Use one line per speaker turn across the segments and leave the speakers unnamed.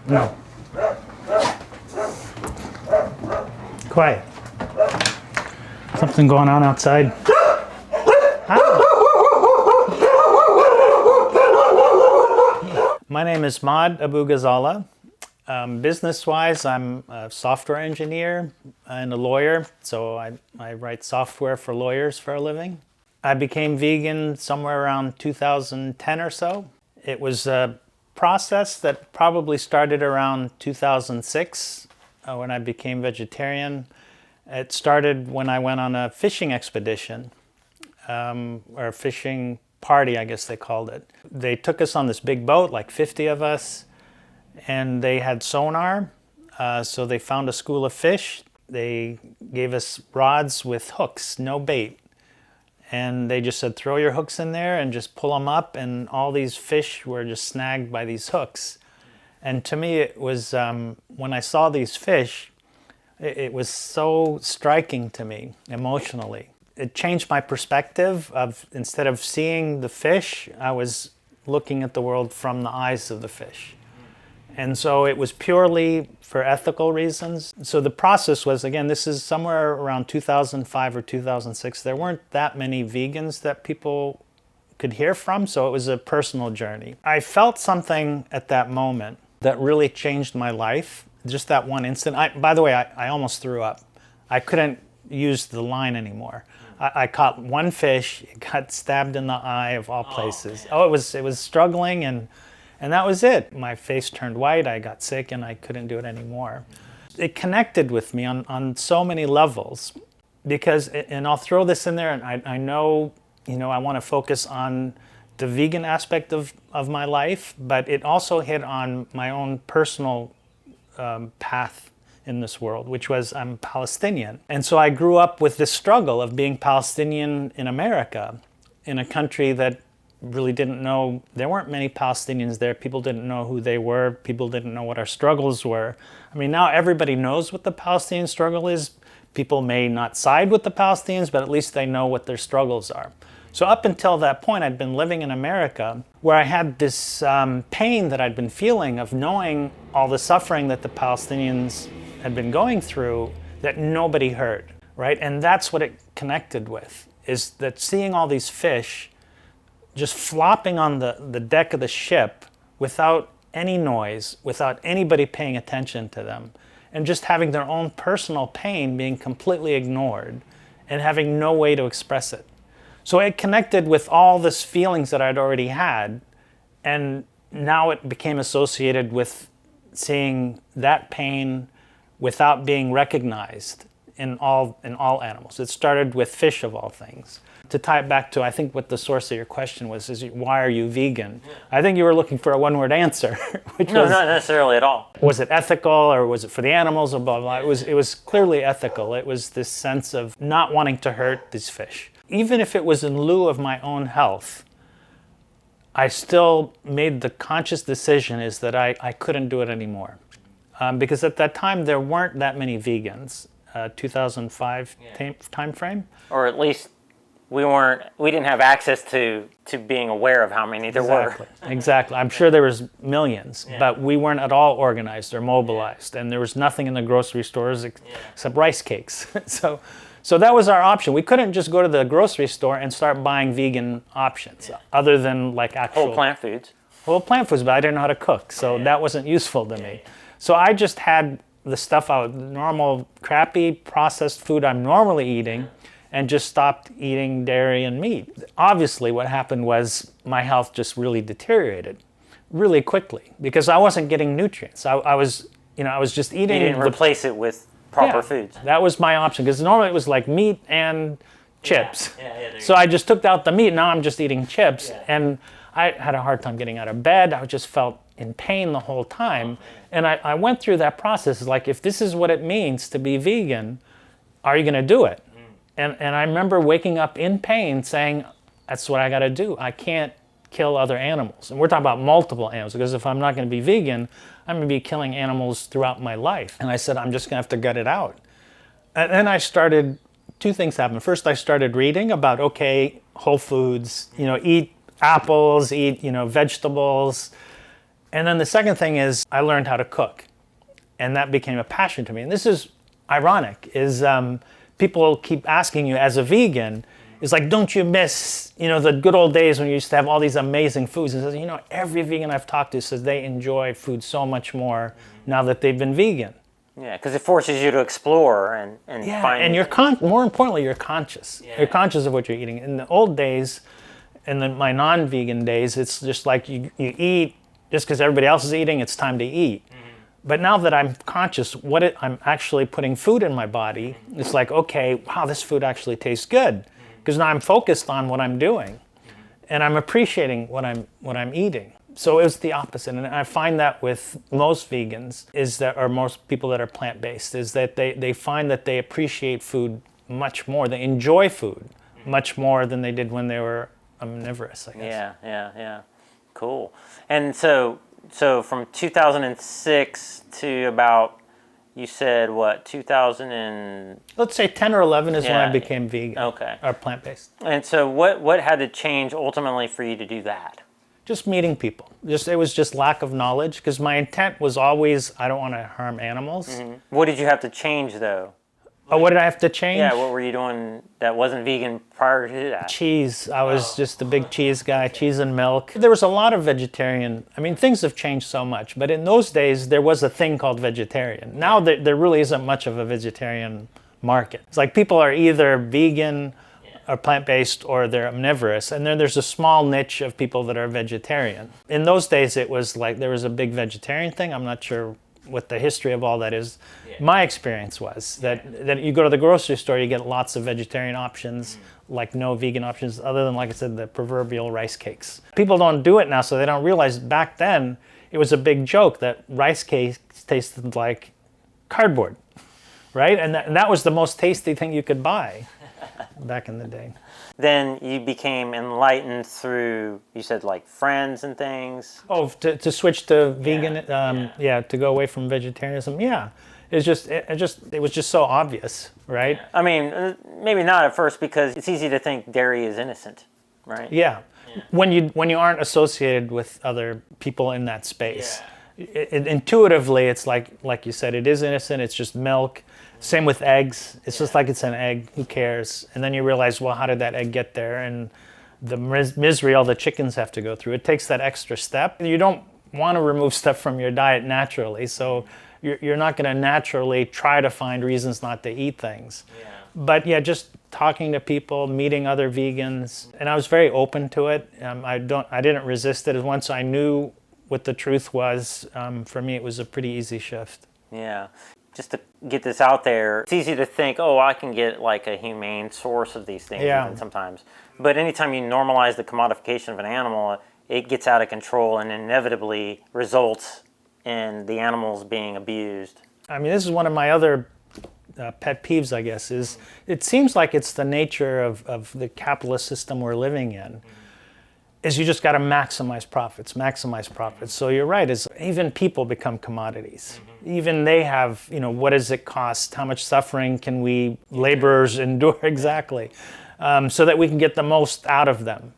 No. Quiet. Something going on outside. My name is Maad Abu Ghazalah. Business-wise, I'm a software engineer and a lawyer, so I write software for lawyers for a living. I became vegan somewhere around 2010 or so. It was a process that probably started around 2006 when I became vegetarian. It started when I went on a fishing expedition, or a fishing party, I guess they called it. They took us on this big boat, like 50 of us, and they had sonar, so they found a school of fish. They gave us rods with hooks, no bait. And they just said, throw your hooks in there and just pull them up, and all these fish were just snagged by these hooks. And to me, it was, when I saw these fish, it was so striking to me emotionally. It changed my perspective of, instead of seeing the fish, I was looking at the world from the eyes of the fish. And so it was purely for ethical reasons. So the process was, again, this is somewhere around 2005 or 2006. There weren't that many vegans that people could hear from, so it was a personal journey. I felt something at that moment that really changed my life. Just that one instant. By the way, I almost threw up. I couldn't use the line anymore. I caught one fish, it got stabbed in the eye of all places. It was struggling, and that was it. My face turned white, I got sick, and I couldn't do it anymore. It connected with me on so many levels, because, and I'll throw this in there, and I know, I want to focus on the vegan aspect of my life, but it also hit on my own personal path in this world, which was I'm Palestinian. And so I grew up with this struggle of being Palestinian in America, in a country that really didn't know, there weren't many Palestinians there. People didn't know who they were. People didn't know what our struggles were. I mean, now everybody knows what the Palestinian struggle is. People may not side with the Palestinians, but at least they know what their struggles are. So up until that point, I'd been living in America, where I had this pain that I'd been feeling of knowing all the suffering that the Palestinians had been going through that nobody heard, right? And that's what it connected with, is that seeing all these fish just flopping on the deck of the ship without any noise, without anybody paying attention to them, and just having their own personal pain being completely ignored and having no way to express it. So it connected with all this feelings that I'd already had, and now it became associated with seeing that pain without being recognized in all animals. It started with fish, of all things. To tie it back to, I think what the source of your question was, is why are you vegan? I think you were looking for a one-word answer, which
no,
was,
not necessarily at all.
Was it ethical, or was it for the animals, or blah, blah, blah. It was clearly ethical. It was this sense of not wanting to hurt these fish. Even if it was in lieu of my own health, I still made the conscious decision is that I couldn't do it anymore. Because at that time, there weren't that many vegans, 2005 time frame.
Or at least we didn't have access to being aware of how many there were.
Exactly. I'm sure there was millions, but we weren't at all organized or mobilized, and there was nothing in the grocery stores except rice cakes. So that was our option. We couldn't just go to the grocery store and start buying vegan options, other than like actual
whole plant foods.
Whole plant foods, but I didn't know how to cook, so that wasn't useful to me. So I just had the stuff normal, crappy processed food I'm normally eating, and just stopped eating dairy and meat. Obviously, what happened was my health just really deteriorated really quickly because I wasn't getting nutrients. I was just eating.
You didn't replace it with proper foods.
That was my option, because normally it was like meat and chips. So I just took out the meat. Now I'm just eating chips, and I had a hard time getting out of bed. I just felt in pain the whole time. And I went through that process, like, if this is what it means to be vegan, are you going to do it? And I remember waking up in pain saying, that's what I got to do. I can't kill other animals. And we're talking about multiple animals, because if I'm not going to be vegan, I'm going to be killing animals throughout my life. And I said, I'm just going to have to gut it out. And then I started, two things happened. First, I started reading about, whole foods, eat apples, eat, vegetables. And then the second thing is I learned how to cook, and that became a passion to me. And this is ironic, is people keep asking you as a vegan, it's like, don't you miss, the good old days when you used to have all these amazing foods? And says, every vegan I've talked to says they enjoy food so much more now that they've been vegan.
Yeah, because it forces you to explore and find.
And you're more importantly, you're conscious. Yeah. You're conscious of what you're eating. In the old days, my non-vegan days, it's just like you eat just because everybody else is eating. It's time to eat. But now that I'm conscious, I'm actually putting food in my body. It's like, okay, wow, this food actually tastes good, because now I'm focused on what I'm doing, and I'm appreciating what I'm eating. So it was the opposite, and I find that with most vegans or most people that are plant-based, is that they find that they appreciate food much more. They enjoy food much more than they did when they were omnivorous, I guess.
Yeah. Cool. And so from 2006 to about, you said what, 2000 and...
Let's say 10 or 11 is when I became vegan.
Okay.
Or plant-based.
And so what had to change ultimately for you to do that?
Just meeting people. It was just lack of knowledge, because my intent was always, I don't want to harm animals.
Mm-hmm. What did you have to change, though?
Oh, what did I have to change?
Yeah, what were you doing that wasn't vegan prior to that?
Cheese. I was just a big cheese guy, cheese and milk. There was a lot of vegetarian. Things have changed so much, but in those days, there was a thing called vegetarian. Now there really isn't much of a vegetarian market. It's like people are either vegan or plant-based, or they're omnivorous, and then there's a small niche of people that are vegetarian. In those days, it was like there was a big vegetarian thing. I'm not sure what the history of all that is. My experience was that you go to the grocery store, you get lots of vegetarian options, like no vegan options, other than, like I said, the proverbial rice cakes. People don't do it now, so they don't realize back then it was a big joke that rice cakes tasted like cardboard, right? And that was the most tasty thing you could buy back in the day.
Then you became enlightened through, you said, like friends and things.
Oh, to switch to vegan, to go away from vegetarianism. Yeah, it was just so obvious, right?
Maybe not at first, because it's easy to think dairy is innocent, right?
Yeah. When you aren't associated with other people in that space, intuitively it's like you said, it is innocent. It's just milk. Same with eggs. It's just like it's an egg. Who cares? And then you realize, well, how did that egg get there? And the misery all the chickens have to go through. It takes that extra step. You don't want to remove stuff from your diet naturally, so you're not going to naturally try to find reasons not to eat things. Yeah. But just talking to people, meeting other vegans, and I was very open to it. I didn't resist it. Once I knew what the truth was, for me it was a pretty easy shift.
Yeah. Just to get this out there, it's easy to think, oh, I can get like a humane source of these things even sometimes. But anytime you normalize the commodification of an animal, it gets out of control and inevitably results in the animals being abused.
This is one of my other pet peeves, I guess, is it seems like it's the nature of the capitalist system we're living in, is you just got to maximize profits. So you're right, is even people become commodities. Even they have, what does it cost? How much suffering can we laborers endure exactly, so that we can get the most out of them.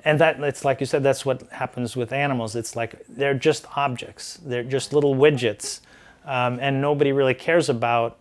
And it's like you said, that's what happens with animals. It's like they're just objects. They're just little widgets, and nobody really cares about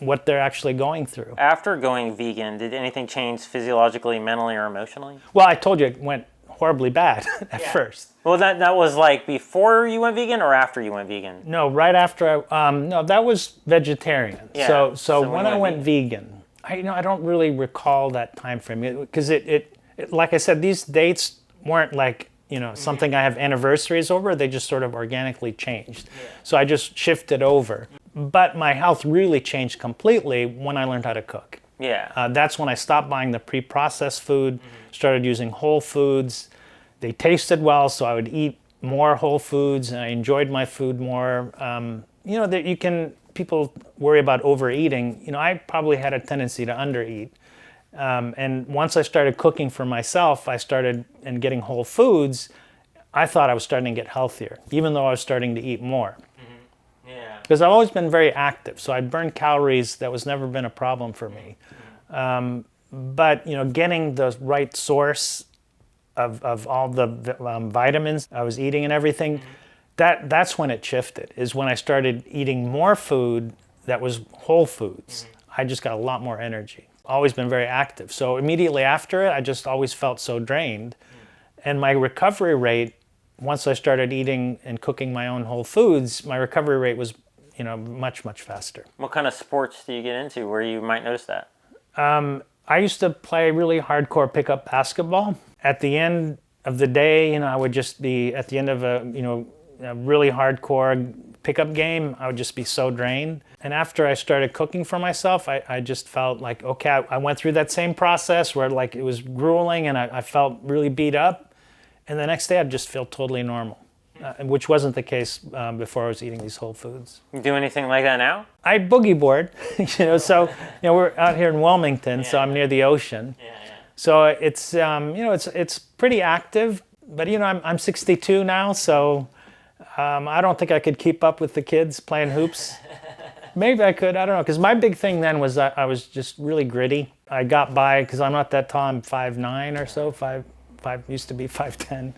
what they're actually going through.
After going vegan, did anything change physiologically, mentally, or emotionally?
Well, I told you it went horribly bad at first.
Well, that was like before you went vegan or after you went vegan?
No, right after no, that was vegetarian.
Yeah.
So when I went vegan, I don't really recall that time frame, because it like I said, these dates weren't like, something I have anniversaries over. They just sort of organically changed. Yeah. So I just shifted over. But my health really changed completely when I learned how to cook.
Yeah.
That's when I stopped buying the pre-processed food, started using whole foods. They tasted well, so I would eat more whole foods, and I enjoyed my food more. People worry about overeating. I probably had a tendency to undereat. And once I started cooking for myself, and getting whole foods, I thought I was starting to get healthier, even though I was starting to eat more.
Yeah.
Because I've always been very active, so I'd burn calories. That was never been a problem for me. But getting the right source of all the vitamins I was eating and everything, that's when it shifted, is when I started eating more food that was whole foods. I just got a lot more energy. Always been very active. So immediately after it, I just always felt so drained. And my recovery rate, once I started eating and cooking my own whole foods, my recovery rate was, much, much faster.
What kind of sports do you get into where you might notice that?
I used to play really hardcore pickup basketball. At the end of the day, I would just be, at the end of a really hardcore pickup game, I would just be so drained. And after I started cooking for myself, I just felt like, okay, I went through that same process where like it was grueling and I felt really beat up. And the next day I'd just feel totally normal, which wasn't the case before I was eating these whole foods.
You do anything like that now?
I boogie board, so we're out here in Wilmington, so I'm near the ocean. So it's it's pretty active, but I'm 62 now, so I don't think I could keep up with the kids playing hoops. Maybe I could, I don't know, because my big thing then was that I was just really gritty. I got by because I'm not that tall. I'm 5'9" or so. Five used to be 5'10".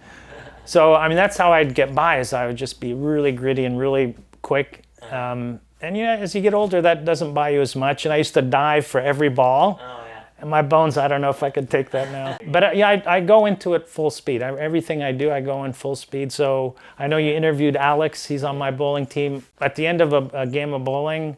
So that's how I'd get by, is I would just be really gritty and really quick. And as you get older, that doesn't buy you as much. And I used to dive for every ball. And my bones, I don't know if I could take that now. But I go into it full speed. Everything I do, I go in full speed. So I know you interviewed Alex. He's on my bowling team. At the end of a game of bowling,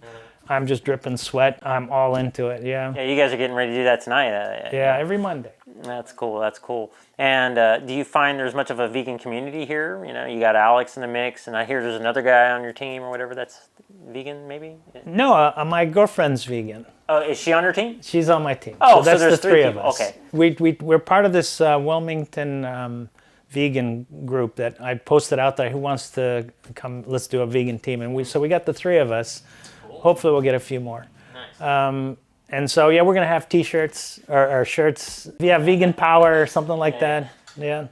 I'm just dripping sweat. I'm all into it, yeah.
Yeah, you guys are getting ready to do that tonight.
Yeah, every Monday.
That's cool. And do you find there's much of a vegan community here? You got Alex in the mix, and I hear there's another guy on your team or whatever that's vegan, maybe?
No, my girlfriend's vegan.
Oh, is she on your team?
She's on my team.
Oh,
so that's
there's
the three of
people.
us.
Okay.
We're part of this Wilmington vegan group that I posted out there. Who wants to come? Let's do a vegan team. And we got the three of us. Cool. Hopefully we'll get a few more. Nice. And so we're gonna have T-shirts or shirts. Yeah, Vegan Power or something like that. Yeah.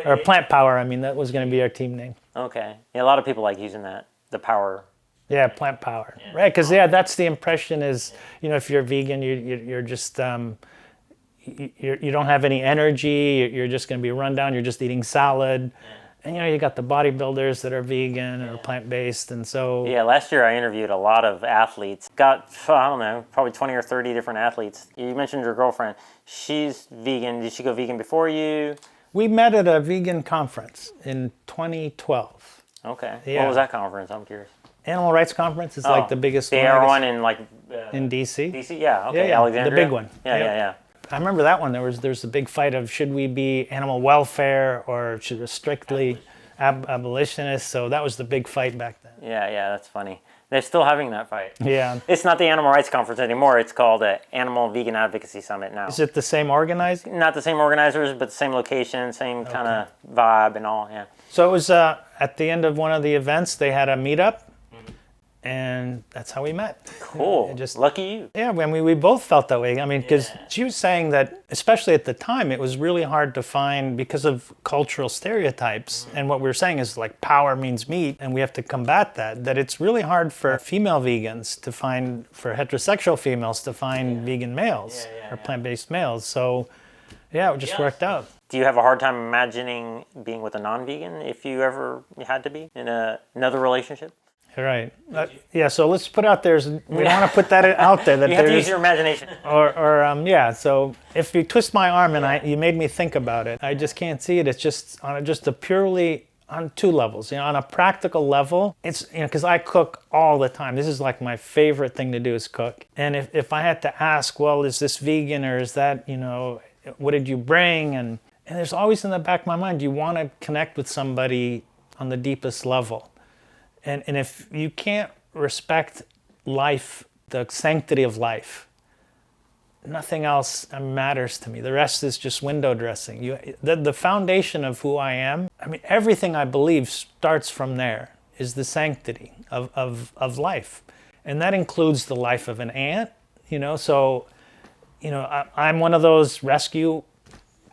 Or Plant Power. That was gonna be our team name.
Okay. Yeah, a lot of people like using that. The power.
Yeah, Plant Power. Yeah. Right, because that's the impression is, if you're vegan, you're just you don't have any energy. You're just going to be run down. You're just eating salad. And you got the bodybuilders that are vegan or plant-based, and so...
Yeah, last year I interviewed a lot of athletes. Got, I don't know, probably 20 or 30 different athletes. You mentioned your girlfriend. She's vegan. Did she go vegan before you?
We met at a vegan conference in 2012.
Okay.
Yeah.
What was that conference? I'm curious.
Animal Rights Conference is like the biggest one.
The air one in
in D.C.?
D.C., yeah. Okay,
yeah.
Alexandria?
The big one.
Yeah.
I remember that one. There's a big fight of should we be animal welfare or should we strictly abolitionists. So that was the big fight back then.
Yeah, that's funny. They're still having that fight.
Yeah.
It's not the Animal Rights Conference anymore. It's called Animal Vegan Advocacy Summit now.
Is it the same organizer?
Not the same organizers, but the same location, same kind of vibe and all, yeah.
So it was at the end of one of the events, they had a meetup. And that's how we met.
Cool. Lucky you.
Yeah, we both felt that way. Because she was saying that, especially at the time, it was really hard to find because of cultural stereotypes. And what we were saying is like power means meat, and we have to combat that it's really hard for female vegans to find, for heterosexual females to find vegan males or plant-based males. So, it just worked out.
Do you have a hard time imagining being with a non-vegan if you ever had to be in another relationship?
Right. So let's put out there, we want to put that out there. That
you have to use your imagination.
So if you twist my arm and you made me think about it, I just can't see it. It's just on on two levels. On a practical level, it's, because I cook all the time. This is like my favorite thing to do is cook. And if I had to ask, well, is this vegan or is that, what did you bring? And there's always in the back of my mind, you want to connect with somebody on the deepest level. And if you can't respect life, the sanctity of life, nothing else matters to me. The rest is just window dressing. The foundation of who I am, everything I believe starts from there, is the sanctity of life. And that includes the life of an ant, So, I'm one of those rescue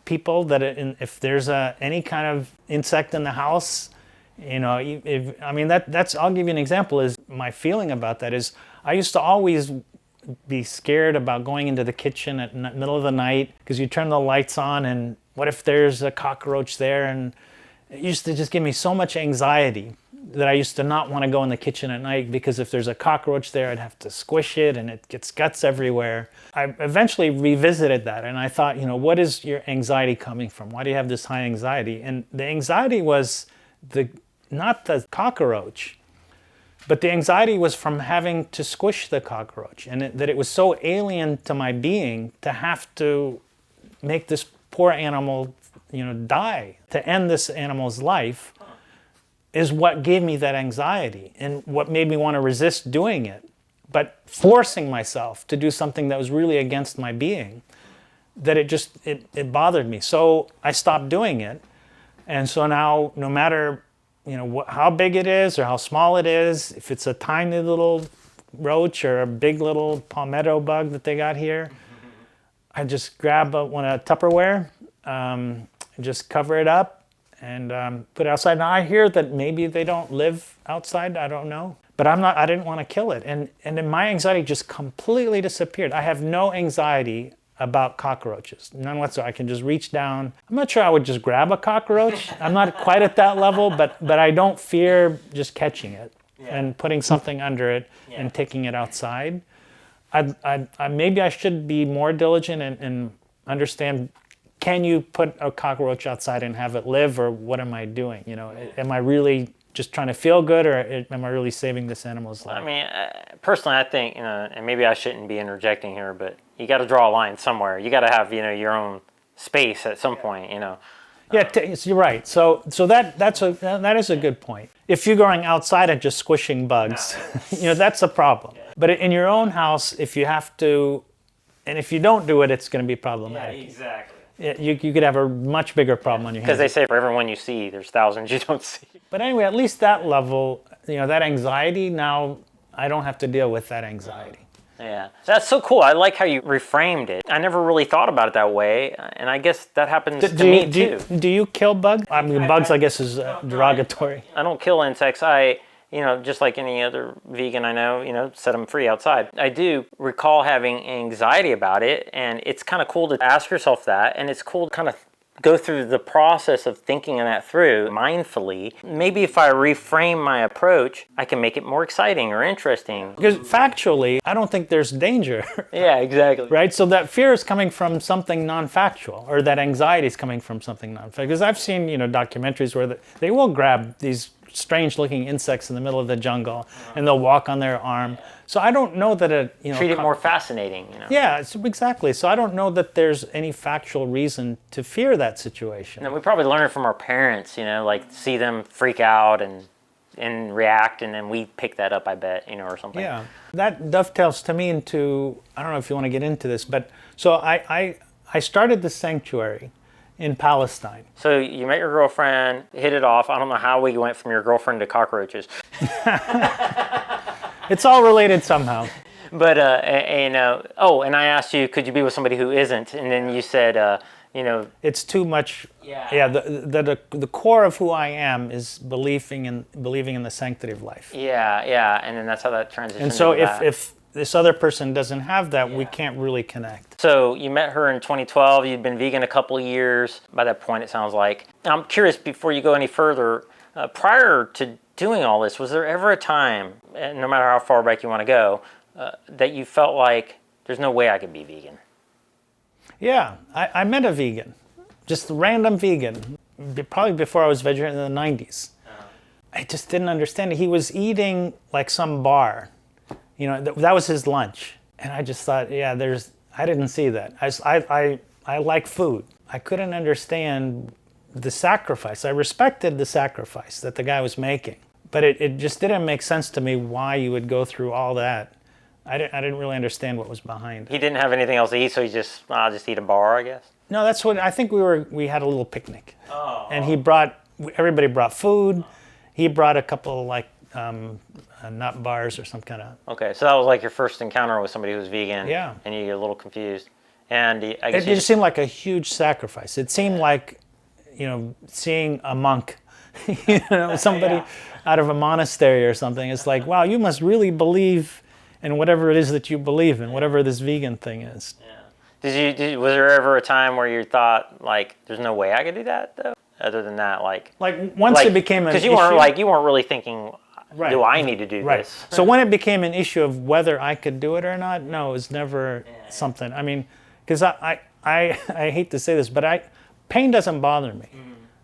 people that if there's any kind of insect in the house, that's, I'll give you an example, is my feeling about that is I used to always be scared about going into the kitchen at the middle of the night because you turn the lights on and what if there's a cockroach there, and it used to just give me so much anxiety that I used to not want to go in the kitchen at night because if there's a cockroach there, I'd have to squish it and it gets guts everywhere. I eventually revisited that and I thought, what is your anxiety coming from? Why do you have this high anxiety? And the anxiety was not the cockroach, but the anxiety was from having to squish the cockroach, and that it was so alien to my being to have to make this poor animal, die. To end this animal's life is what gave me that anxiety and what made me want to resist doing it. But forcing myself to do something that was really against my being, that it bothered me. So I stopped doing it. And so now, no matter how big it is or how small it is, if it's a tiny little roach or a big little palmetto bug that they got here, I just grab a Tupperware, just cover it up and put it outside. Now I hear that maybe they don't live outside, I don't know. But I didn't want to kill it. And then my anxiety just completely disappeared. I have no anxiety about cockroaches, none whatsoever. I can just reach down. I'm not sure I would just grab a cockroach. I'm not quite at that level, but I don't fear just catching it and putting something under it and taking it outside. Maybe I should be more diligent and understand, can you put a cockroach outside and have it live, or what am I doing? Am I really just trying to feel good, or am I really saving this animal's life?
I mean, personally, I think, and maybe I shouldn't be interjecting here, but you got to draw a line somewhere. You got to have, your own space at some point,
Yeah, you're right. So that is a good point. If you're going outside and just squishing bugs, that's a problem. Yeah. But in your own house, if you have to, and if you don't do it, it's going to be problematic.
Yeah, exactly.
You could have a much bigger problem on your hands.
Because they say for every one you see, there's thousands you don't see.
But anyway, at least that level, that anxiety, now I don't have to deal with that anxiety.
Yeah, that's so cool. I like how you reframed it. I never really thought about it that way, and I guess that happens to me too.
Do you kill bugs? I mean, bugs, I guess, is derogatory.
I don't kill insects. I just like any other vegan I know, set them free outside. I do recall having anxiety about it, and it's kind of cool to ask yourself that, and it's cool to kind of go through the process of thinking that through mindfully. Maybe if I reframe my approach, I can make it more exciting or interesting.
Because factually, I don't think there's danger.
Yeah, exactly.
Right? So that fear is coming from something non-factual, or that anxiety is coming from something non-factual. Because I've seen, documentaries where they will grab these strange-looking insects in the middle of the jungle, and they'll walk on their arm. So I don't know that
treat it more fascinating.
Yeah, exactly. So I don't know that there's any factual reason to fear that situation.
And we probably learn it from our parents. Like see them freak out and react, and then we pick that up, I bet, or something.
Yeah, that dovetails to me into, I don't know if you want to get into this, but so I started the sanctuary in Palestine.
So you met your girlfriend, hit it off. I don't know how we went from your girlfriend to cockroaches.
It's all related somehow.
But, and I asked you, could you be with somebody who isn't? And then you said,
it's too much. Yeah. The core of who I am is believing in the sanctity of life.
Yeah. And then that's how that transitions.
And so if this other person doesn't have that, we can't really connect.
So you met her in 2012. You'd been vegan a couple of years by that point, it sounds like. I'm curious, before you go any further, prior to doing all this, was there ever a time, no matter how far back you want to go, that you felt like there's no way I could be vegan?
Yeah, I met a vegan, just a random vegan, probably before I was vegetarian in the 90s. I just didn't understand it. He was eating like some bar. That was his lunch. And I just thought, I didn't see that. I like food. I couldn't understand the sacrifice. I respected the sacrifice that the guy was making. But it just didn't make sense to me why you would go through all that. I didn't really understand what was behind it.
He didn't have anything else to eat, so I'll just eat a bar, I guess?
No, that's what, I think we had a little picnic.
Oh.
And everybody brought food. He brought a couple nut bars or some kind of...
Okay, so that was like your first encounter with somebody who was vegan.
Yeah.
And you get a little confused. And I guess
it just seemed like a huge sacrifice. It seemed like, seeing a monk, somebody out of a monastery or something. It's like, wow, you must really believe in whatever it is that you believe in, whatever this vegan thing is.
Yeah. Was there ever a time where you thought, like, there's no way I could do that, though? other than that, like
once it became an issue,
because you weren't really thinking,
right,
do I need to do this?
So when it became an issue of whether I could do it or not, no, it was never something. I mean, because I hate to say this, but pain doesn't bother me.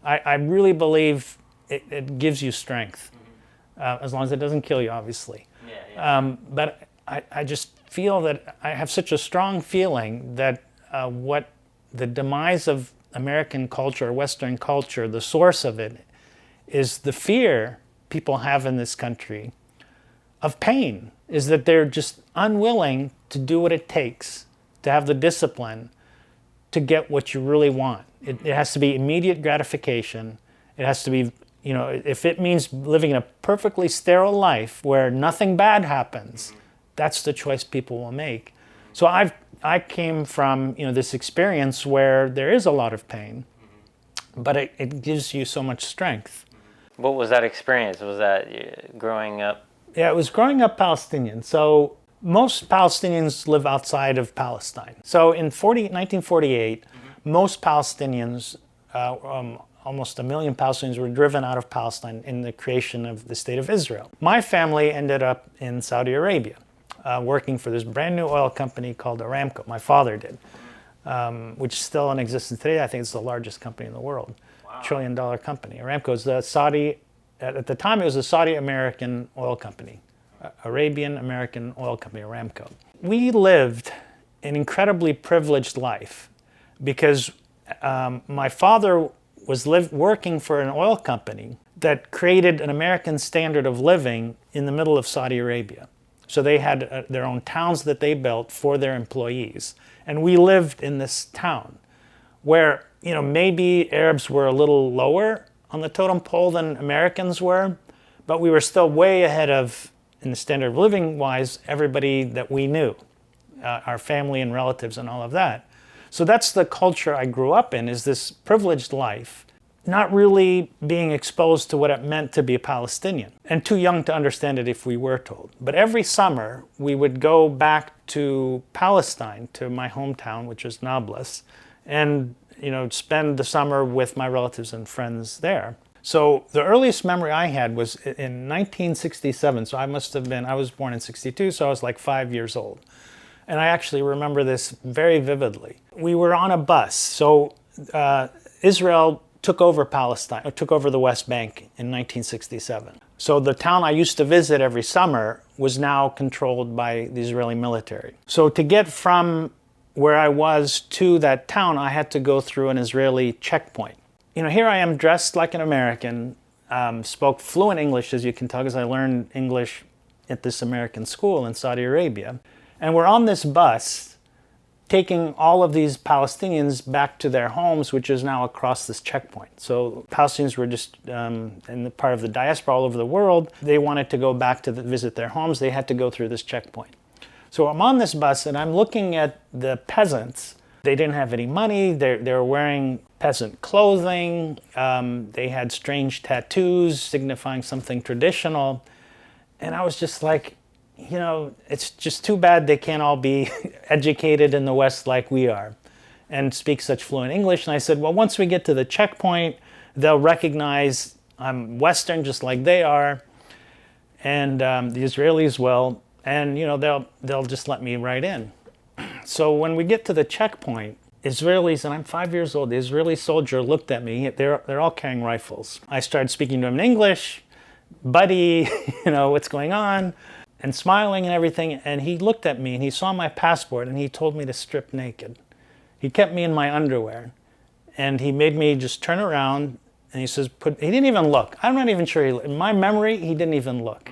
I really believe it gives you strength, as long as it doesn't kill you, obviously. But I just feel that I have such a strong feeling that what the demise of American culture, Western culture, the source of it is the fear people have in this country of pain, is that they're just unwilling to do what it takes to have the discipline to get what you really want. It has to be immediate gratification. It has to be, if it means living in a perfectly sterile life where nothing bad happens, that's the choice people will make. So I came from this experience where there is a lot of pain, but it gives you so much strength.
What was that experience? Was that growing up?
Yeah, it was growing up Palestinian. So most Palestinians live outside of Palestine. So in 1948, most Palestinians, almost 1 million Palestinians were driven out of Palestine in the creation of the State of Israel. My family ended up in Saudi Arabia, working for this brand new oil company called Aramco. My father did, which is still in existence today. I think it's the largest company in the world. Wow. $1 trillion company. Aramco is the Saudi, at the time it was a Saudi American oil company, Arabian American oil company, Aramco. We lived an incredibly privileged life because my father was working for an oil company that created an American standard of living in the middle of Saudi Arabia. So they had their own towns that they built for their employees. And we lived in this town where, maybe Arabs were a little lower on the totem pole than Americans were, but we were still way ahead of, in the standard of living wise, everybody that we knew, our family and relatives and all of that. So that's the culture I grew up in, is this privileged life, not really being exposed to what it meant to be a Palestinian, and too young to understand it if we were told. But every summer, we would go back to Palestine, to my hometown, which is Nablus, and spend the summer with my relatives and friends there. So the earliest memory I had was in 1967, so I was born in 62, so I was like 5 years old. And I actually remember this very vividly. We were on a bus. So Israel took over Palestine, took over the West Bank in 1967. So the town I used to visit every summer was now controlled by the Israeli military. So to get from where I was to that town, I had to go through an Israeli checkpoint. Here I am dressed like an American, spoke fluent English, as you can tell, because I learned English at this American school in Saudi Arabia. And we're on this bus taking all of these Palestinians back to their homes, which is now across this checkpoint. So Palestinians were just in the part of the diaspora all over the world. They wanted to go back to visit their homes. They had to go through this checkpoint. So I'm on this bus and I'm looking at the peasants. They didn't have any money. They were wearing peasant clothing. They had strange tattoos signifying something traditional. And I was just like, it's just too bad they can't all be educated in the West like we are and speak such fluent English. And I said, well, once we get to the checkpoint, they'll recognize I'm Western just like they are. And the Israelis will, and they'll just let me right in. So when we get to the checkpoint, Israelis, and I'm 5 years old, the Israeli soldier looked at me. They're all carrying rifles. I started speaking to him in English, buddy, what's going on? And smiling and everything, and he looked at me and he saw my passport and he told me to strip naked. He kept me in my underwear and he made me just turn around and he says, he didn't even look. I'm not even sure, in my memory, he didn't even look.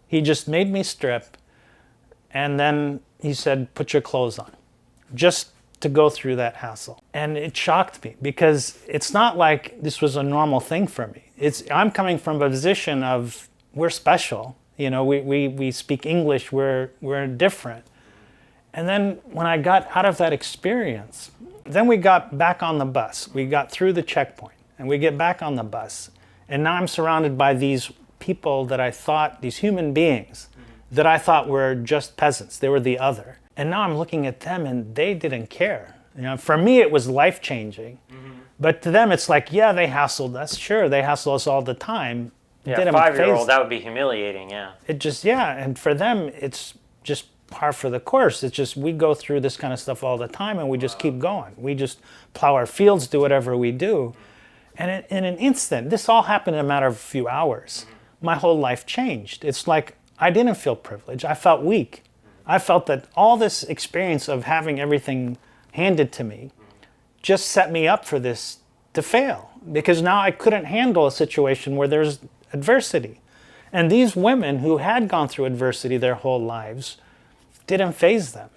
He just made me strip and then he said, put your clothes on, just to go through that hassle. And it shocked me because it's not like this was a normal thing for me. I'm coming from a position of, we're special. We speak English, we're different. And then when I got out of that experience, then we got back on the bus. We got through the checkpoint and we get back on the bus. And now I'm surrounded by these people that I thought, these human beings, that I thought were just peasants. They were the other. And now I'm looking at them and they didn't care. For me, it was life-changing. But to them, it's like, yeah, they hassled us. Sure, they hassle us all the time.
Yeah, 5-year-old, that would be humiliating, yeah.
It just, yeah, and for them, it's just par for the course. It's just, we go through this kind of stuff all the time, and we just keep going. We just plow our fields, do whatever we do. And in an instant, this all happened in a matter of a few hours. My whole life changed. It's like, I didn't feel privileged. I felt weak. I felt that all this experience of having everything handed to me just set me up for this to fail, because now I couldn't handle a situation where there's adversity. And these women who had gone through adversity their whole lives didn't faze them.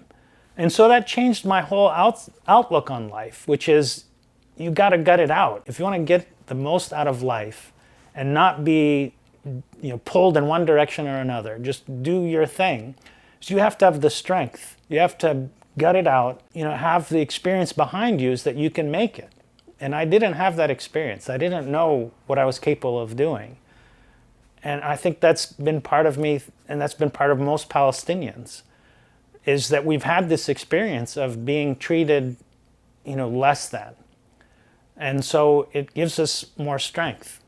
And so that changed my whole outlook on life, which is, you got to gut it out. If you want to get the most out of life and not be pulled in one direction or another, just do your thing. So you have to have the strength. You have to gut it out, have the experience behind you so that you can make it. And I didn't have that experience. I didn't know what I was capable of doing. And I think that's been part of me, and that's been part of most Palestinians, is that we've had this experience of being treated, less than. And so it gives us more strength.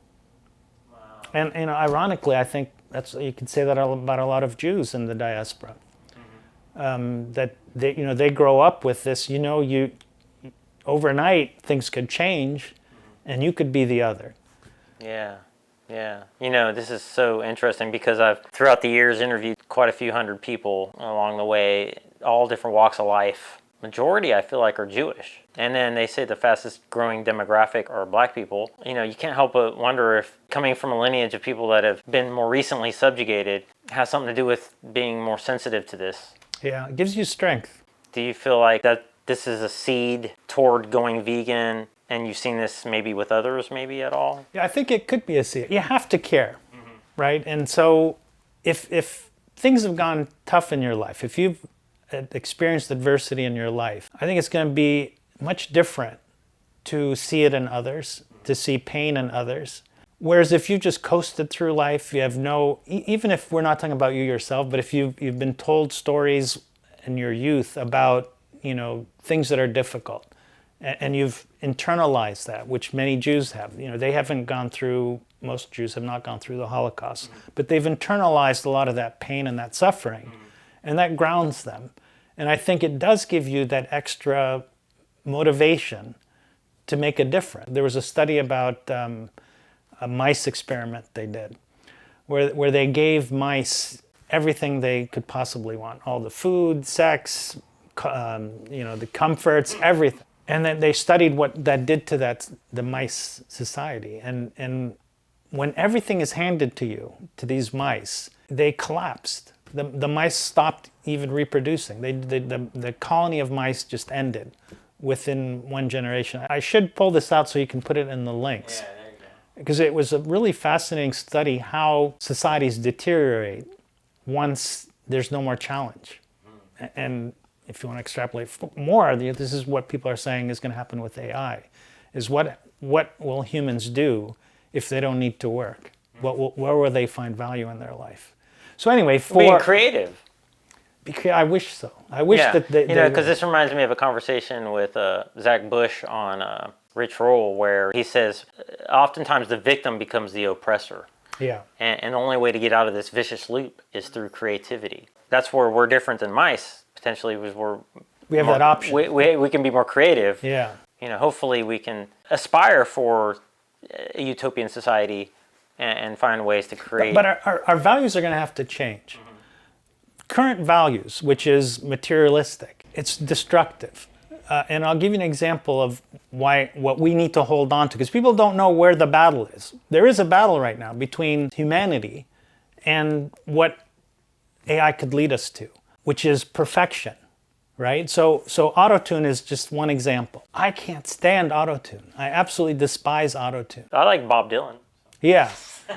Wow. And ironically, I think you could say that about a lot of Jews in the diaspora. That they grow up with this, overnight things could change and you could be the other.
Yeah. This is so interesting because I've throughout the years interviewed quite a few hundred people along the way, all different walks of life. Majority I feel like are Jewish. And then they say the fastest growing demographic are black people. You can't help but wonder if coming from a lineage of people that have been more recently subjugated has something to do with being more sensitive to this.
Yeah, it gives you strength.
Do you feel like that this is a seed toward going vegan, and you've seen this maybe with others maybe at all?
Yeah, I think it could be a seed. You have to care, right? And so if things have gone tough in your life, if you've experienced adversity in your life, I think it's going to be much different to see it in others, to see pain in others. Whereas if you just coasted through life, you have even if we're not talking about you yourself, but if you've been told stories in your youth about, things that are difficult, and you've internalized that, which many Jews have. They haven't gone through, most Jews have not gone through the Holocaust, but they've internalized a lot of that pain and that suffering, and that grounds them. And I think it does give you that extra motivation to make a difference. There was a study about a mice experiment they did, where they gave mice everything they could possibly want, all the food, sex, the comforts, everything. And then they studied what that did to the mice society. And when everything is handed to you, to these mice, they collapsed. The mice stopped even reproducing. The colony of mice just ended within one generation. I should pull this out so you can put it in the links.
Yeah, there you go.
Because it was a really fascinating study how societies deteriorate once there's no more challenge. And if you want to extrapolate more, this is what people are saying is going to happen with AI, is what will humans do if they don't need to work? Where will they find value in their life? So anyway,
being creative.
I wish so. I wish that they...
because this reminds me of a conversation with Zach Bush on Rich Roll, where he says, oftentimes the victim becomes the oppressor.
Yeah.
And the only way to get out of this vicious loop is through creativity. That's where we're different than mice, potentially, because
we have that option.
We can be more creative.
Yeah.
Hopefully we can aspire for a utopian society and find ways to create.
But our values are going to have to change. Current values, which is materialistic, it's destructive. And I'll give you an example of what we need to hold on to, because people don't know where the battle is. There is a battle right now between humanity and what AI could lead us to, which is perfection, right? So autotune is just one example. I can't stand autotune. I absolutely despise autotune.
I like Bob Dylan.
Yeah,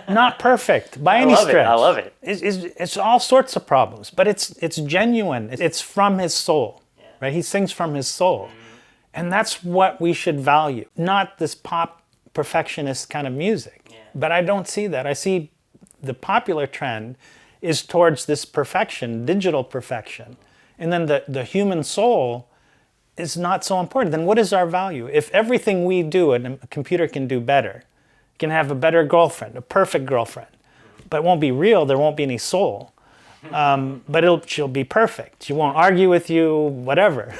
not perfect by any stretch.
I love it.
It's all sorts of problems, but it's genuine. It's from his soul. Right? He sings from his soul. And that's what we should value, not this pop perfectionist kind of music. Yeah. But I don't see that. I see the popular trend is towards this perfection, digital perfection. And then the human soul is not so important, then what is our value? If everything we do and a computer can do better, can have a better girlfriend, a perfect girlfriend, but it won't be real, there won't be any soul. But she'll be perfect. She won't argue with you, whatever.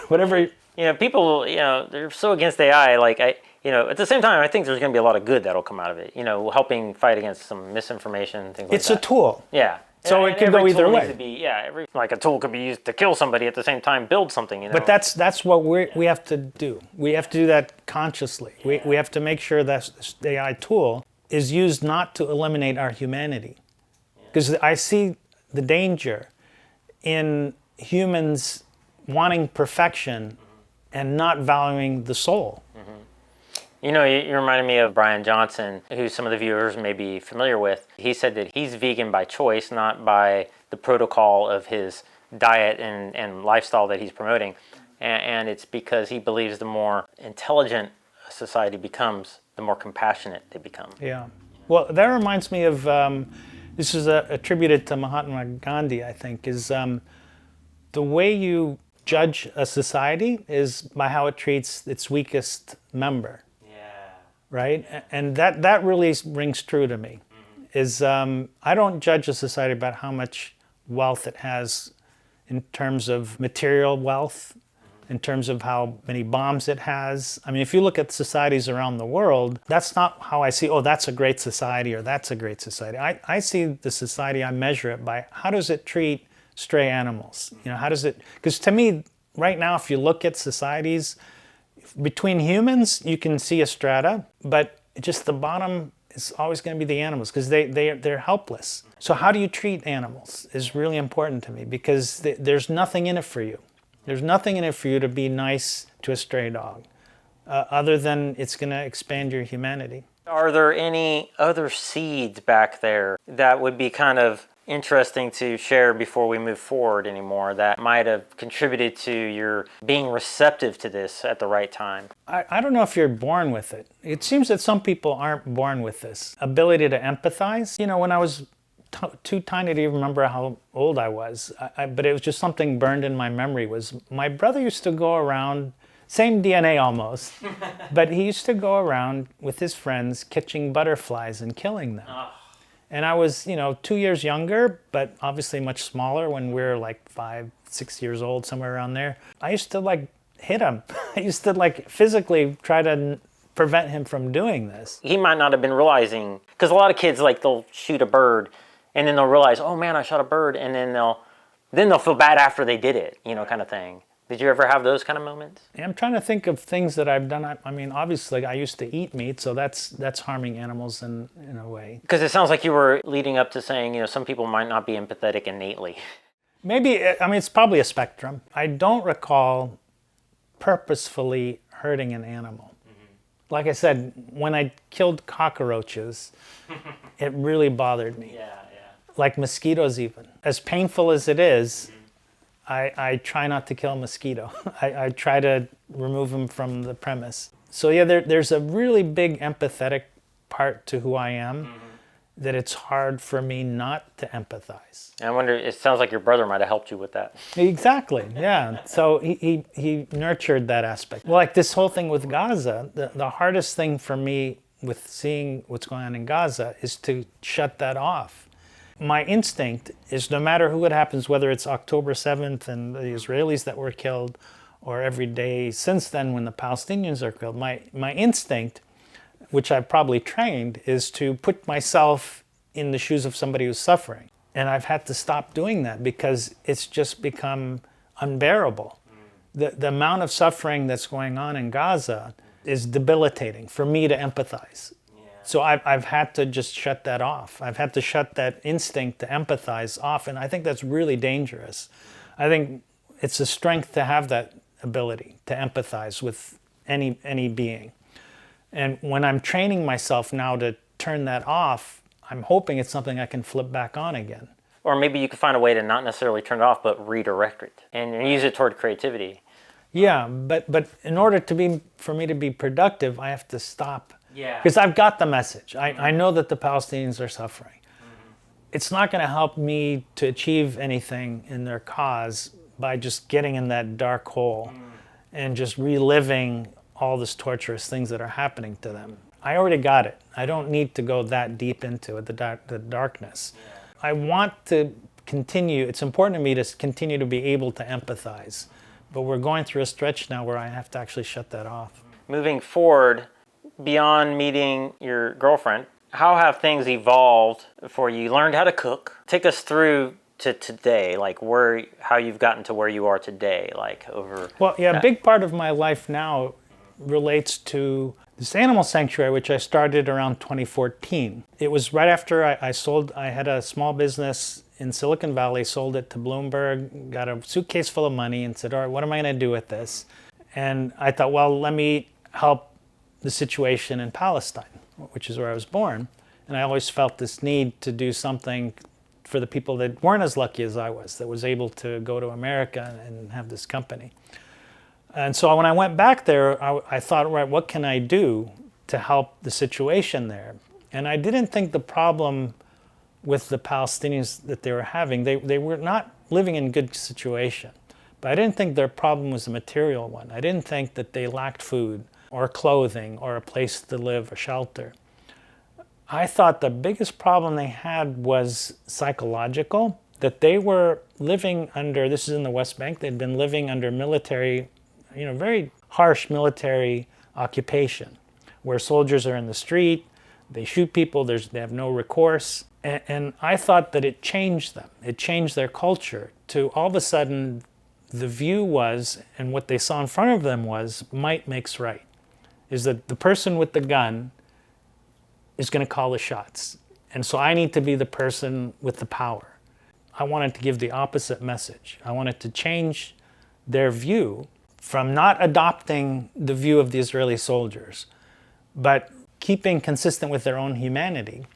People, they're so against AI. Like at the same time, I think there's going to be a lot of good that'll come out of it. Helping fight against some misinformation, things like that.
It's a tool.
Yeah.
So it could go either way.
A tool could be used to kill somebody at the same time, build something.
But that's what we have to do. We have to do that consciously. We have to make sure that the AI tool is used not to eliminate our humanity. Because I see the danger in humans wanting perfection and not valuing the soul.
You reminded me of Brian Johnson, who some of the viewers may be familiar with. He said that he's vegan by choice, not by the protocol of his diet and lifestyle that he's promoting. And it's because he believes the more intelligent a society becomes, the more compassionate they become.
Yeah. Well, that reminds me of, this is attributed to Mahatma Gandhi, I think, is the way you judge a society is by how it treats its weakest member. Right? And that really rings true to me, is I don't judge a society about how much wealth it has in terms of material wealth, in terms of how many bombs it has. I mean, if you look at societies around the world, that's not how I see, that's a great society or that's a great society. I see the society, I measure it by how does it treat stray animals? How does it, because to me, right now, if you look at societies, between humans, you can see a strata, but just the bottom is always going to be the animals because they're helpless. So how do you treat animals is really important to me because there's nothing in it for you. There's nothing in it for you to be nice to a stray dog, other than it's going to expand your humanity.
Are there any other seeds back there that would be kind of interesting to share before we move forward anymore that might have contributed to your being receptive to this at the right time?
I don't know if you're born with it. It seems that some people aren't born with this ability to empathize. When I was too tiny to even remember how old I was, but it was just something burned in my memory, was my brother used to go around, same DNA almost, but he used to go around with his friends catching butterflies and killing them. And I was, 2 years younger, but obviously much smaller when we were like 5, 6 years old, somewhere around there. I used to hit him. I used to physically try to prevent him from doing this.
He might not have been realizing, because a lot of kids they'll shoot a bird and then they'll realize, oh man, I shot a bird. And then they'll feel bad after they did it, kind of thing. Did you ever have those kind of moments?
I'm trying to think of things that I've done. I mean, obviously, I used to eat meat, so that's harming animals in a way.
Because it sounds like you were leading up to saying, some people might not be empathetic innately.
Maybe, it's probably a spectrum. I don't recall purposefully hurting an animal. Like I said, when I killed cockroaches, it really bothered me.
Yeah.
Like mosquitoes even. As painful as it is, I try not to kill a mosquito. I try to remove them from the premise. So yeah, there's a really big empathetic part to who I am that it's hard for me not to empathize.
And I wonder, it sounds like your brother might have helped you with that.
Exactly, yeah. So he nurtured that aspect. Well, like this whole thing with Gaza, the hardest thing for me with seeing what's going on in Gaza is to shut that off. My instinct is no matter who it happens, whether it's October 7th and the Israelis that were killed, or every day since then when the Palestinians are killed, my instinct, which I've probably trained, is to put myself in the shoes of somebody who's suffering. And I've had to stop doing that because it's just become unbearable. The amount of suffering that's going on in Gaza is debilitating for me to empathize. So I've had to just shut that off. I've had to shut that instinct to empathize off, and I think that's really dangerous. I think it's a strength to have that ability to empathize with any being. And when I'm training myself now to turn that off, I'm hoping it's something I can flip back on again.
Or maybe you can find a way to not necessarily turn it off, but redirect it and use it toward creativity.
Yeah, but in order for me to be productive, I have to stop.
Yeah.
Because I've got the message. I know that the Palestinians are suffering. It's not going to help me to achieve anything in their cause by just getting in that dark hole and just reliving all these torturous things that are happening to them. I already got it. I don't need to go that deep into it, the darkness. Yeah. I want to continue. It's important to me to continue to be able to empathize. But we're going through a stretch now where I have to actually shut that off.
Moving forward, beyond meeting your girlfriend, how have things evolved for you? You learned how to cook. Take us through to today, like how you've gotten to where you are today, like over.
Well, yeah, a big part of my life now relates to this animal sanctuary, which I started around 2014. It was right after I had a small business in Silicon Valley, sold it to Bloomberg, got a suitcase full of money and said, all right, what am I going to do with this? And I thought, well, let me help the situation in Palestine, which is where I was born. And I always felt this need to do something for the people that weren't as lucky as I was, that was able to go to America and have this company. And so when I went back there, I thought, right, what can I do to help the situation there? And I didn't think the problem with the Palestinians that they were having, they were not living in a good situation. But I didn't think their problem was a material one. I didn't think that they lacked food or clothing or a place to live or shelter. I thought the biggest problem they had was psychological, that they were living under, this is in the West Bank, they'd been living under military, very harsh military occupation, where soldiers are in the street, they shoot people, they have no recourse. And I thought that it changed them. It changed their culture to all of a sudden the view was, and what they saw in front of them was, might makes right. Is that the person with the gun is going to call the shots. And so I need to be the person with the power. I wanted to give the opposite message. I wanted to change their view from not adopting the view of the Israeli soldiers, but keeping consistent with their own humanity,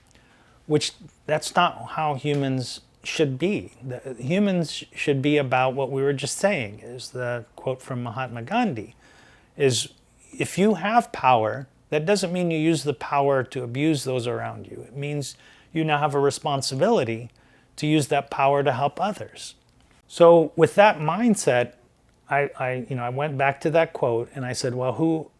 which that's not how humans should be. Humans should be about what we were just saying, is the quote from Mahatma Gandhi, is if you have power, that doesn't mean you use the power to abuse those around you. It means you now have a responsibility to use that power to help others. So with that mindset, I went back to that quote and I said, well,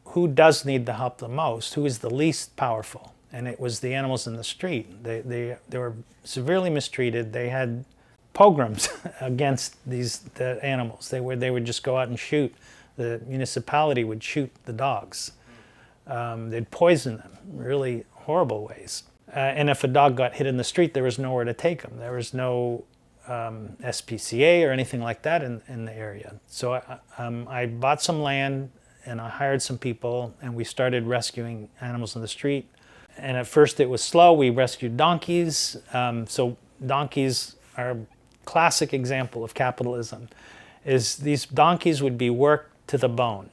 who does need the help the most? Who is the least powerful? And it was the animals in the street. They were severely mistreated. They had pogroms against the animals. They would just go out and shoot. The municipality would shoot the dogs. They'd poison them in really horrible ways. And if a dog got hit in the street, there was nowhere to take him. There was no SPCA or anything like that in the area. So I bought some land and I hired some people and we started rescuing animals in the street. And at first it was slow. We rescued donkeys. So donkeys are a classic example of capitalism. Is these donkeys would be worked to the bone.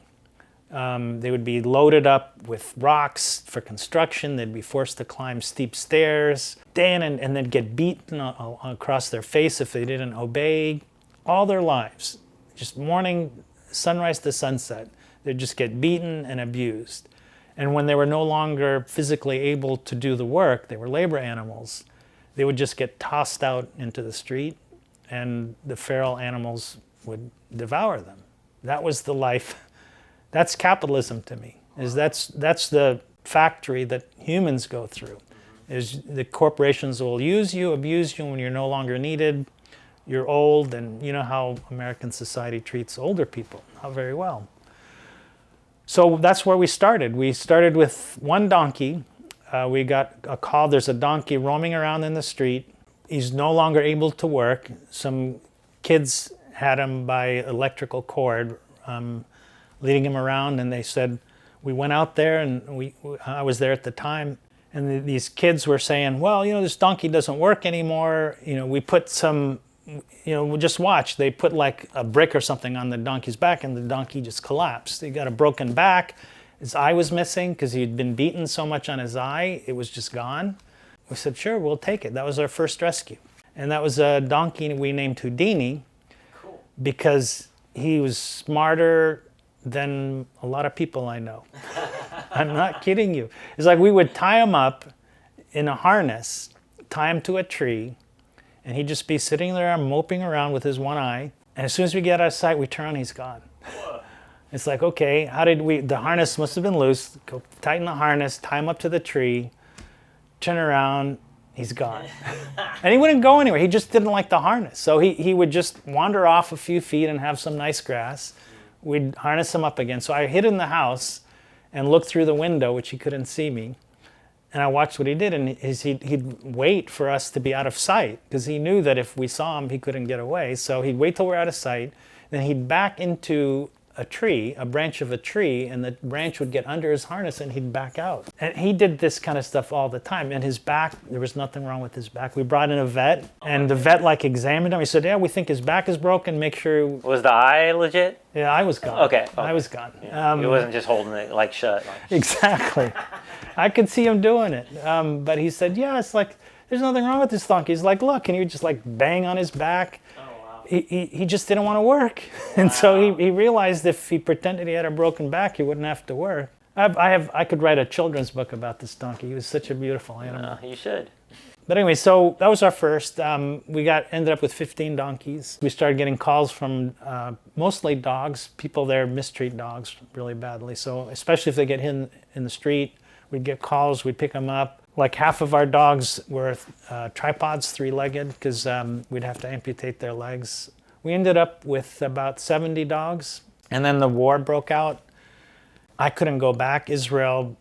They would be loaded up with rocks for construction. They'd be forced to climb steep stairs day in and then get beaten across their face if they didn't obey. All their lives, just morning, sunrise to sunset, they'd just get beaten and abused. And when they were no longer physically able to do the work, they were labor animals, they would just get tossed out into the street and the feral animals would devour them. That was the life. That's capitalism to me. That's the factory that humans go through. Is the corporations will use you, abuse you when you're no longer needed. You're old, and you know how American society treats older people, not very well. So that's where we started. We started with one donkey. We got a call, there's a donkey roaming around in the street. He's no longer able to work. Some kids had him by electrical cord, leading him around, and they said, we went out there, and I was there at the time, and these kids were saying, well, this donkey doesn't work anymore. We put some, just watch. They put like a brick or something on the donkey's back, and the donkey just collapsed. He got a broken back. His eye was missing because he'd been beaten so much on his eye, it was just gone. We said, sure, we'll take it. That was our first rescue. And that was a donkey we named Houdini. Cool. Because he was smarter than a lot of people I know. I'm not kidding you. It's like we would tie him up in a harness, tie him to a tree, and he'd just be sitting there moping around with his one eye. And as soon as we get out of sight, we turn on, he's gone. It's like, okay, the harness must have been loose. Go tighten the harness, tie him up to the tree, turn around, he's gone. And he wouldn't go anywhere. He just didn't like the harness. So he would just wander off a few feet and have some nice grass. We'd harness him up again. So I hid in the house and looked through the window, which he couldn't see me. And I watched what he did, and he'd wait for us to be out of sight, because he knew that if we saw him, he couldn't get away. So he'd wait till we're out of sight, then he'd back into a branch of a tree, and the branch would get under his harness and he'd back out. And he did this kind of stuff all the time. And his back, there was nothing wrong with his back. We brought in a vet, and the vet examined him. He said, yeah, we think his back is broken. Make sure.
Was the eye legit?
Yeah, I was gone.
Okay.
I was gone.
Yeah. He wasn't just holding it shut.
Exactly. I could see him doing it. But he said, yeah, it's like, there's nothing wrong with this donkey. He's like, look, and he would just bang on his back. He just didn't want to work. And so he realized if he pretended he had a broken back, he wouldn't have to work. I could write a children's book about this donkey. He was such a beautiful animal.
You should.
But anyway, so that was our first. We ended up with 15 donkeys. We started getting calls from mostly dogs. People there mistreat dogs really badly. So especially if they get hit in the street, we'd get calls, we'd pick them up. Like half of our dogs were tripods, three-legged, because we'd have to amputate their legs. We ended up with about 70 dogs, and then the war broke out. I couldn't go back. Israel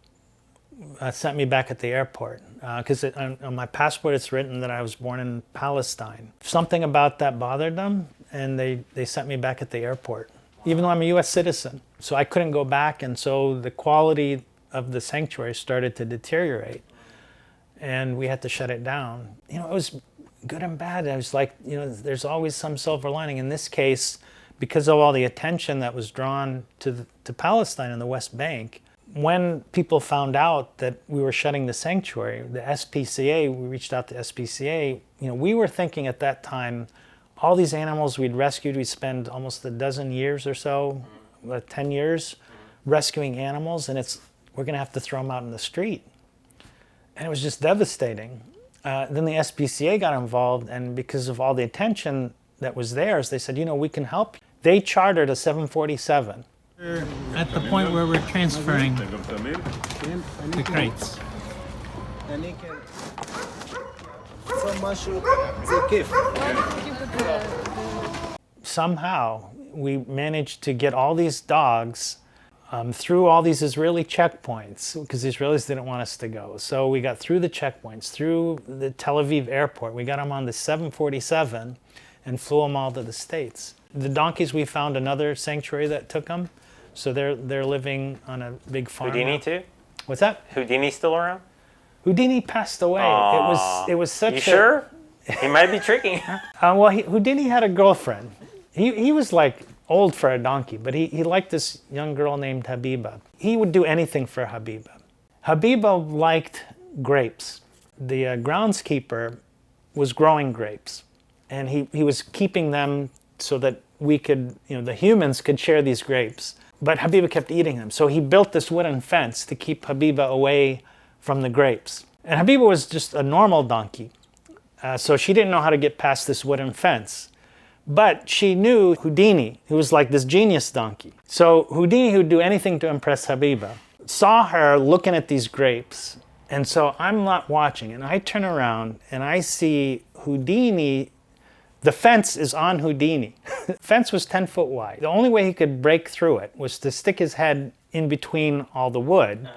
sent me back at the airport, because on my passport it's written that I was born in Palestine. Something about that bothered them, and they sent me back at the airport, even though I'm a U.S. citizen. So I couldn't go back, and so the quality of the sanctuary started to deteriorate. And we had to shut it down. It was good and bad. I was like, there's always some silver lining. In this case, because of all the attention that was drawn to Palestine and the West Bank, when people found out that we were shutting the sanctuary, the SPCA, we reached out to SPCA, we were thinking at that time, all these animals we'd rescued, we'd spend almost a dozen years or so, 10 years, rescuing animals, and we're gonna have to throw them out in the street. And it was just devastating. Then the SPCA got involved, and because of all the attention that was theirs, they said, we can help. They chartered a 747. We're at the point where we're transferring the crates. Somehow, we managed to get all these dogs through all these Israeli checkpoints, because the Israelis didn't want us to go. So we got through the checkpoints, through the Tel Aviv airport. We got them on the 747 and flew them all to the States. The donkeys, we found another sanctuary that took them. So they're living on a big farm.
Houdini too?
What's that?
Houdini still around?
Houdini passed away. It was such.
You sure? He might be tricking.
Well, Houdini had a girlfriend. He was old for a donkey, but he liked this young girl named Habiba. He would do anything for Habiba. Habiba liked grapes. The groundskeeper was growing grapes, and he was keeping them so that we could, the humans could share these grapes. But Habiba kept eating them, so he built this wooden fence to keep Habiba away from the grapes. And Habiba was just a normal donkey, so she didn't know how to get past this wooden fence. But she knew Houdini, who was like this genius donkey. So Houdini, who'd do anything to impress Habiba, saw her looking at these grapes. And so I'm not watching, and I turn around and I see Houdini. The fence is on Houdini. The fence was 10 foot wide. The only way he could break through it was to stick his head in between all the wood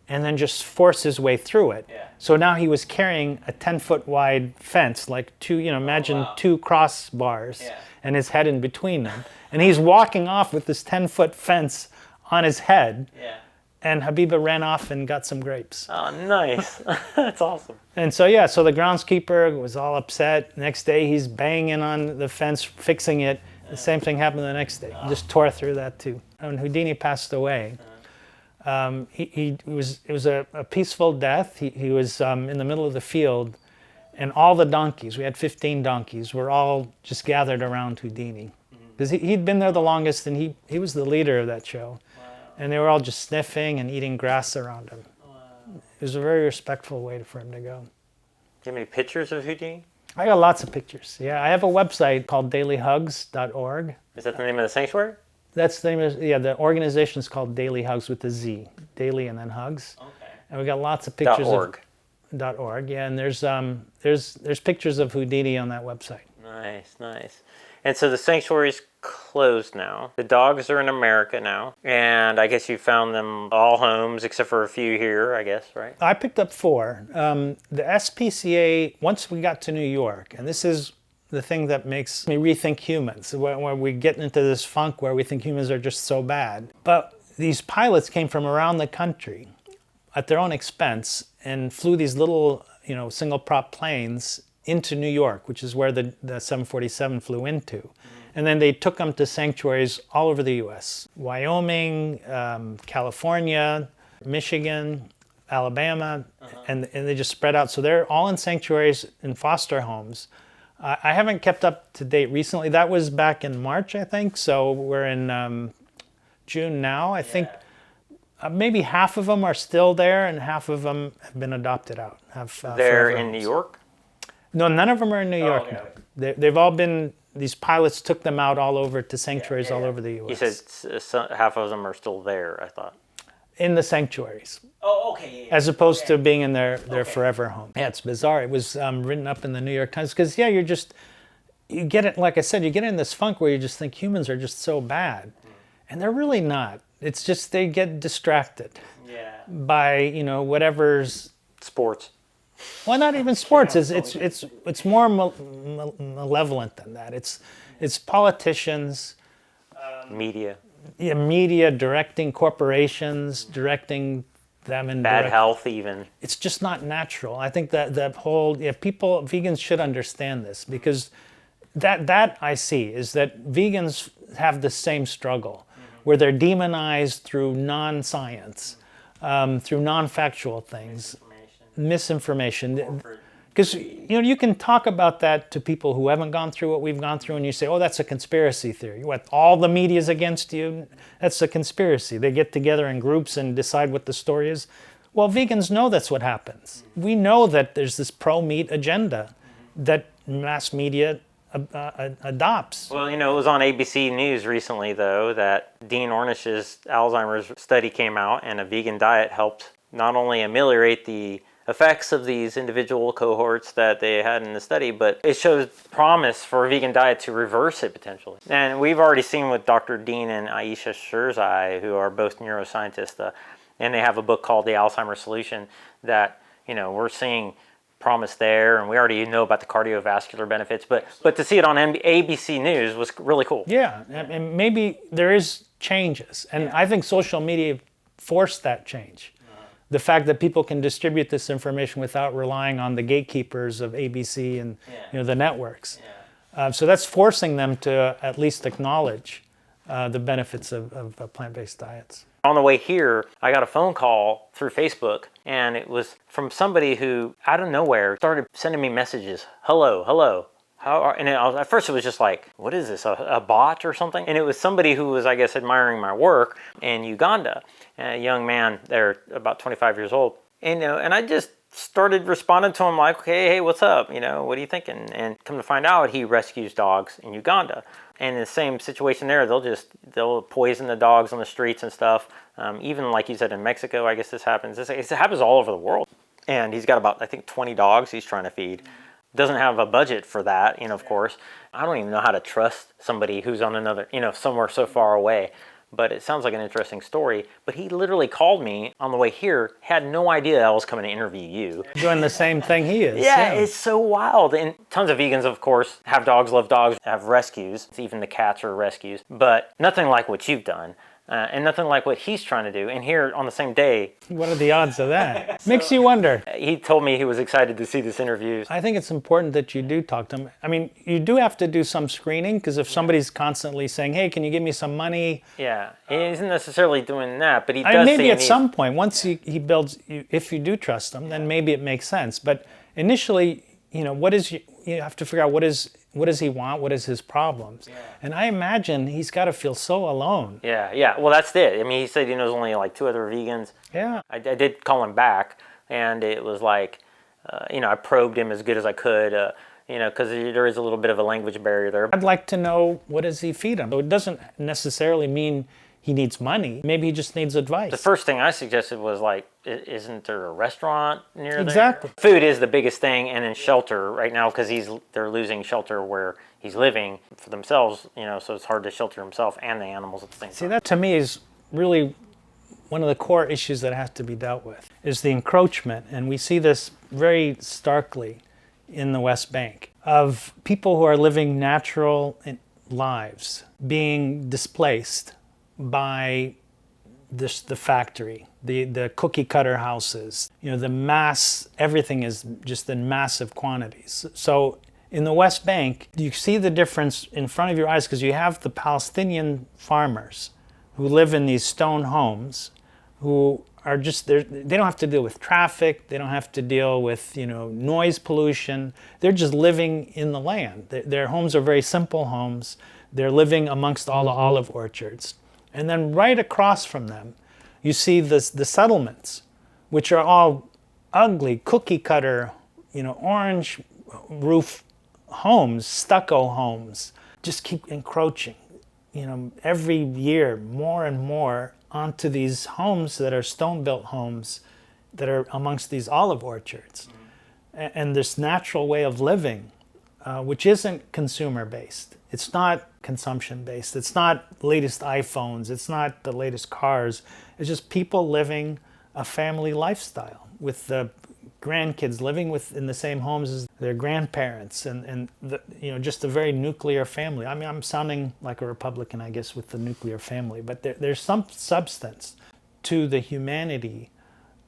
and then just force his way through it. Yeah. So now he was carrying a 10 foot wide fence, like imagine two crossbars and his head in between them. And he's walking off with this 10 foot fence on his head. Yeah. And Habiba ran off and got some grapes.
Oh, nice. That's awesome.
And so so the groundskeeper was all upset. Next day he's banging on the fence, fixing it. The same thing happened the next day. He just tore through that too. When Houdini passed away, it was a peaceful death. He was in the middle of the field, and all the donkeys, we had 15 donkeys, were all just gathered around Houdini. Because he'd been there the longest, and he was the leader of that show. And they were all just sniffing and eating grass around him. Wow. It was a very respectful way for him to go.
Do you have any pictures of Houdini?
I got lots of pictures. Yeah, I have a website called dailyhugs.org.
Is that the name of the sanctuary?
That's the name of, the organization is called Daily Hugs with a Z. Daily and then Hugs.
Okay.
And we got lots of pictures
.org.
.org. Yeah, and there's pictures of Houdini on that website.
Nice, nice. And so the sanctuary's closed now. The dogs are in America now. And I guess you found them all homes except for a few here, I guess, right?
I picked up 4. The SPCA, once we got to New York, and this is the thing that makes me rethink humans, when we get into this funk where we think humans are just so bad. But these pilots came from around the country at their own expense and flew these little, single prop planes into New York, which is where the 747 flew into. And then they took them to sanctuaries all over the U.S. Wyoming, California, Michigan, Alabama, and they just spread out. So they're all in sanctuaries in foster homes. I haven't kept up to date recently. That was back in March, I think. So we're in June now. I think maybe half of them are still there and half of them have been adopted out.
They're in New York?
No, none of them are in New York
okay.
now. They've all been, these pilots took them out all over to sanctuaries all over the U.S.
You said half of them are still there, I thought.
In the sanctuaries.
Oh, okay.
As opposed to being in their forever home. Yeah, it's bizarre. It was written up in the New York Times because, you get it, like I said, you get in this funk where you just think humans are just so bad. And they're really not. It's just they get distracted by, whatever's...
Sports.
Well, not even sports. It's more malevolent than that. It's politicians.
Media.
Yeah, media directing corporations, directing them in
bad health even.
It's just not natural. I think that vegans should understand this because that I see is that vegans have the same struggle where they're demonized through non-science, through non-factual things, misinformation. Because you can talk about that to people who haven't gone through what we've gone through, and you say, "Oh, that's a conspiracy theory. What? All the media's against you? That's a conspiracy." They get together in groups and decide what the story is. Well, vegans know that's what happens. We know that there's this pro-meat agenda that mass media adopts.
Well, it was on ABC News recently, though, that Dean Ornish's Alzheimer's study came out, and a vegan diet helped not only ameliorate the effects of these individual cohorts that they had in the study, but it shows promise for a vegan diet to reverse it potentially. And we've already seen with Dr. Dean and Aisha Sherzai, who are both neuroscientists, and they have a book called The Alzheimer's Solution, that we're seeing promise there, and we already know about the cardiovascular benefits, but to see it on ABC News was really cool.
Yeah, and maybe there is changes, and I think social media forced that change. The fact that people can distribute this information without relying on the gatekeepers of ABC and the networks. So that's forcing them to at least acknowledge the benefits of plant-based diets.
On the way here, I got a phone call through Facebook, and it was from somebody who, out of nowhere, started sending me messages. Hello. At first it was just like, what is this, a bot or something? And it was somebody who was, I guess, admiring my work in Uganda. A young man there, about 25 years old. And I just started responding to him like, okay, hey, what's up? What are you thinking? And come to find out, he rescues dogs in Uganda. And in the same situation there, they'll poison the dogs on the streets and stuff. Even like you said, in Mexico, I guess this happens. It happens all over the world. And he's got about, I think, 20 dogs he's trying to feed. Doesn't have a budget for that, of course. I don't even know how to trust somebody who's on another, somewhere so far away. But it sounds like an interesting story. But he literally called me on the way here, had no idea I was coming to interview you.
Doing the same thing he is.
Yeah, it's so wild. And tons of vegans, of course, have dogs, love dogs, have rescues. Even the cats are rescues. But nothing like what you've done. And nothing like what he's trying to do. And here on the same day...
What are the odds of that? Makes you wonder.
He told me he was excited to see this interview.
I think it's important that you do talk to him. I mean, you do have to do some screening, because if somebody's constantly saying, hey, can you give me some money?
Yeah, he isn't necessarily doing that, but he does
maybe at some point, once he builds, if you do trust him, then maybe it makes sense. But initially, you have to figure out what does he want? What is his problems? Yeah. And I imagine he's got to feel so alone.
Yeah. Well, that's it. I mean, he said he knows only like 2 other vegans.
Yeah.
I did call him back, and it was like, I probed him as good as I could. because there is a little bit of a language barrier there.
I'd like to know, what does he feed him? So it doesn't necessarily mean he needs money. Maybe he just needs advice.
The first thing I suggested was like, isn't there a restaurant near there?
Exactly.
Food is the biggest thing, and then shelter right now, because they're losing shelter where he's living for themselves, so it's hard to shelter himself and the animals at the same time.
See, that to me is really one of the core issues that has to be dealt with, is the encroachment, and we see this very starkly in the West Bank, of people who are living natural lives being displaced by the factory, the cookie cutter houses, the mass, everything is just in massive quantities. So in the West Bank, you see the difference in front of your eyes, because you have the Palestinian farmers who live in these stone homes, who are just, they don't have to deal with traffic, they don't have to deal with noise pollution, they're just living in the land. Their homes are very simple homes, they're living amongst all the olive orchards. And then right across from them, you see the settlements, which are all ugly, cookie cutter, orange roof homes, stucco homes, just keep encroaching, every year more and more onto these homes that are stone-built homes that are amongst these olive orchards. And this natural way of living, which isn't consumer-based. It's not consumption-based. It's not latest iPhones. It's not the latest cars. It's just people living a family lifestyle with the grandkids living in the same homes as their grandparents, and just a very nuclear family. I mean, I'm sounding like a Republican, I guess, with the nuclear family, but there's some substance to the humanity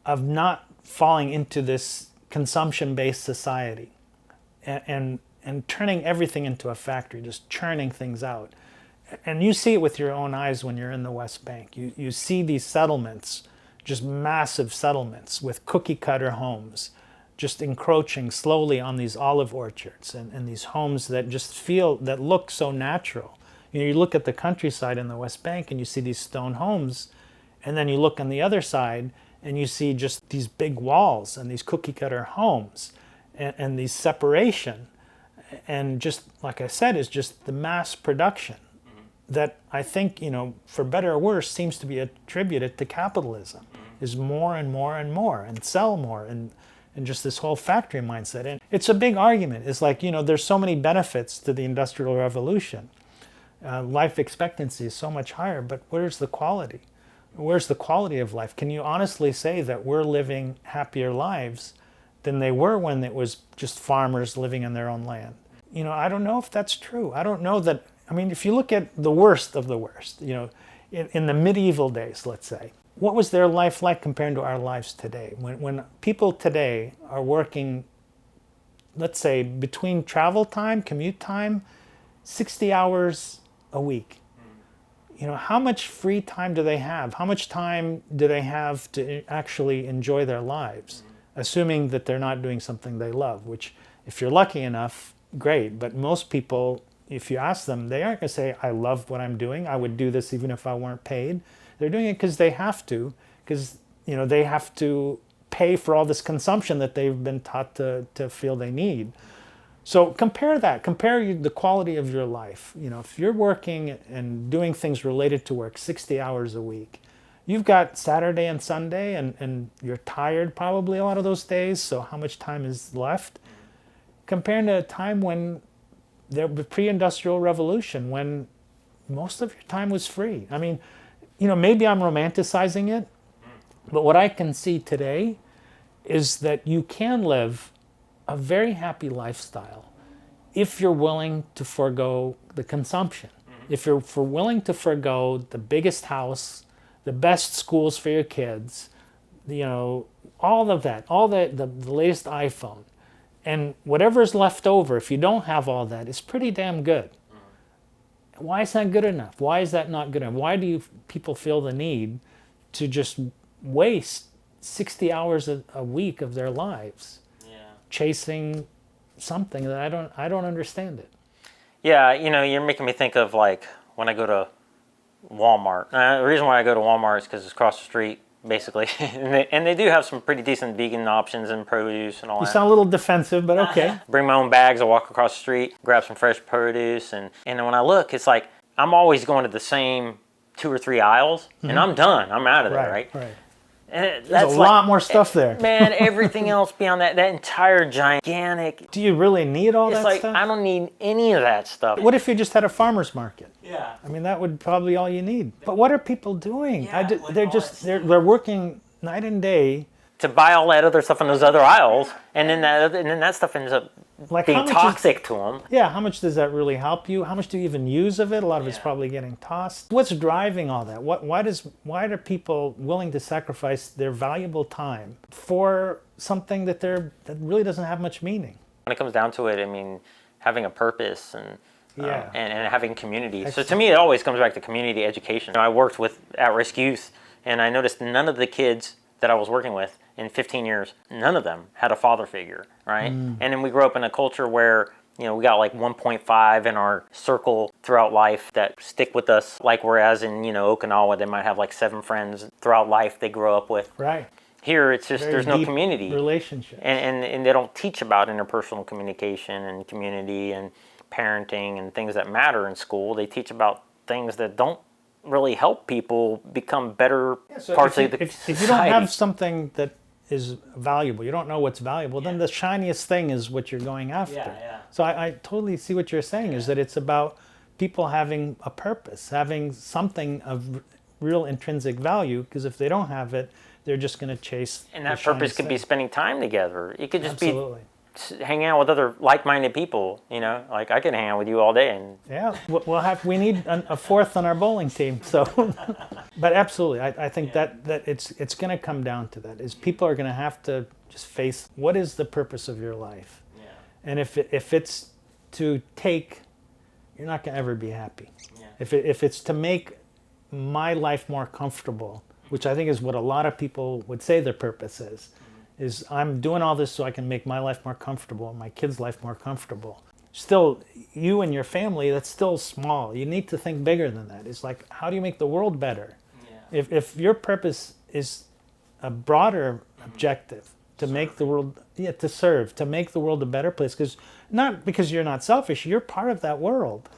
of not falling into this consumption-based society and turning everything into a factory, just churning things out. And you see it with your own eyes when you're in the West Bank. You see these settlements, just massive settlements with cookie cutter homes, just encroaching slowly on these olive orchards and these homes that that look so natural. You look at the countryside in the West Bank and you see these stone homes, and then you look on the other side and you see just these big walls and these cookie cutter homes and these separation. And just like I said, is just the mass production that I think, for better or worse, seems to be attributed to capitalism, is more and more and more, and sell more, and just this whole factory mindset. And it's a big argument. It's like, there's so many benefits to the Industrial Revolution. Life expectancy is so much higher, but where's the quality? Where's the quality of life? Can you honestly say that we're living happier lives than they were when it was just farmers living in their own land? I don't know if that's true. I don't know that. I mean, if you look at the worst of the worst, in the medieval days, let's say, what was their life like compared to our lives today? When people today are working, let's say, between travel time, commute time, 60 hours a week. How much free time do they have? How much time do they have to actually enjoy their lives? Assuming that they're not doing something they love, which, if you're lucky enough, great. But most people, if you ask them, they aren't going to say, I love what I'm doing. I would do this even if I weren't paid. They're doing it because they have to, because they have to pay for all this consumption that they've been taught to feel they need. So compare that. Compare the quality of your life. If you're working and doing things related to work 60 hours a week, you've got Saturday and Sunday, and you're tired probably a lot of those days, so how much time is left? Compared to a time when the pre-industrial revolution, when most of your time was free. I mean, maybe I'm romanticizing it, but what I can see today is that you can live a very happy lifestyle if you're willing to forego the consumption. If you're willing to forego the biggest house, the best schools for your kids, all of that, all the latest iPhone, and whatever's left over, if you don't have all that, is pretty damn good. Why is that good enough? Why is that not good enough? Why do people feel the need to just waste 60 hours a week of their lives chasing something that I don't understand it?
Yeah, you're making me think of like when I go to Walmart. The reason why I go to Walmart is because it's across the street basically. and they do have some pretty decent vegan options and produce and all that.
You sound a little defensive, but okay.
Bring my own bags. I walk across the street, grab some fresh produce, and when I look, it's like I'm always going to the same 2 or 3 aisles, and I'm done. I'm out of there, right?
Right.
And
There's a lot more stuff there.
Man, everything else beyond that entire gigantic.
Do you really need all that
It's like,
stuff?
I don't need any of that stuff.
What if you just had a farmer's market?
Yeah.
I mean, that would probably all you need. But what are people doing?
Yeah,
They're working night and day
to buy all that other stuff in those other aisles, and then that stuff ends up being toxic to them.
Yeah, how much does that really help you? How much do you even use of it? A lot of it's probably getting tossed. What's driving all that? Why are people willing to sacrifice their valuable time for something that really doesn't have much meaning?
When it comes down to it, I mean, having a purpose and having community.
Excellent.
So to me, it always comes back to community education. I worked with at-risk youth, and I noticed none of the kids that I was working with in 15 years, none of them had a father figure, right? And then we grew up in a culture where, we got like 1.5 in our circle throughout life that stick with us. Like whereas in, Okinawa, they might have like 7 friends throughout life they grow up with.
Right.
Here, it's just, there's no community.
Relationship.
And they don't teach about interpersonal communication and community and parenting and things that matter in school. They teach about things that don't really help people become better parts of the society.
If you don't have something that is valuable, you don't know what's valuable, then the shiniest thing is what you're going after.
Yeah.
So I totally see what you're saying, is that it's about people having a purpose, having something of real intrinsic value, because if they don't have it, they're just going to chase.
And that purpose could be spending time together. It could just
Absolutely.
be hanging out with other like-minded people, like I could hang out with you all day. And
yeah, we need a 4th on our bowling team. So, but absolutely, I think that it's going to come down to that. Is people are going to have to just face what is the purpose of your life, and if it's to take, you're not going to ever be happy. Yeah. If it's to make my life more comfortable, which I think is what a lot of people would say their purpose is I'm doing all this so I can make my life more comfortable and my kids' life more comfortable. Still, you and your family, that's still small. You need to think bigger than that. It's like, how do you make the world better? Yeah. If your purpose is a broader objective, to make the world, to serve, to make the world a better place, not because you're not selfish, you're part of that world.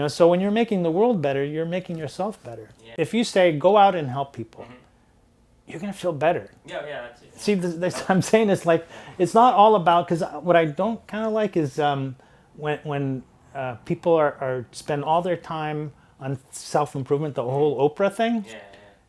So when you're making the world better, you're making yourself better. Yeah. If you say, go out and help people, you're going to feel better.
Yeah, that's it.
See, I'm saying it's like, it's not all about, because what I don't kind of like is when people are spend all their time on self-improvement, the whole Oprah thing,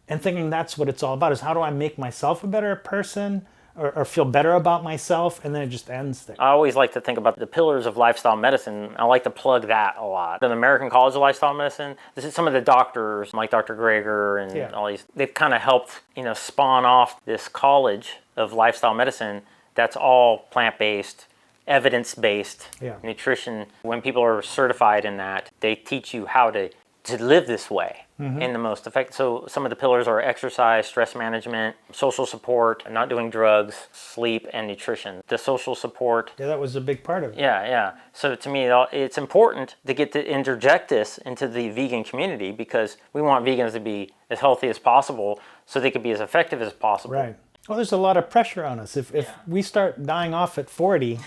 and thinking that's what it's all about, is how do I make myself a better person, or feel better about myself, and then it just ends there.
I always like to think about the pillars of lifestyle medicine. I like to plug that a lot. In the American College of Lifestyle Medicine, this is some of the doctors, like Dr. Greger and all these, they've kind of helped, spawn off this college of lifestyle medicine that's all plant-based, evidence-based nutrition. When people are certified in that, they teach you how to live this way in the most effective. So some of the pillars are exercise, stress management, social support, not doing drugs, sleep, and nutrition. The social support.
Yeah, that was a big part of it.
Yeah. So to me, it's important to interject this into the vegan community, because we want vegans to be as healthy as possible so they can be as effective as possible.
Right. Well, there's a lot of pressure on us. If we start dying off at 40,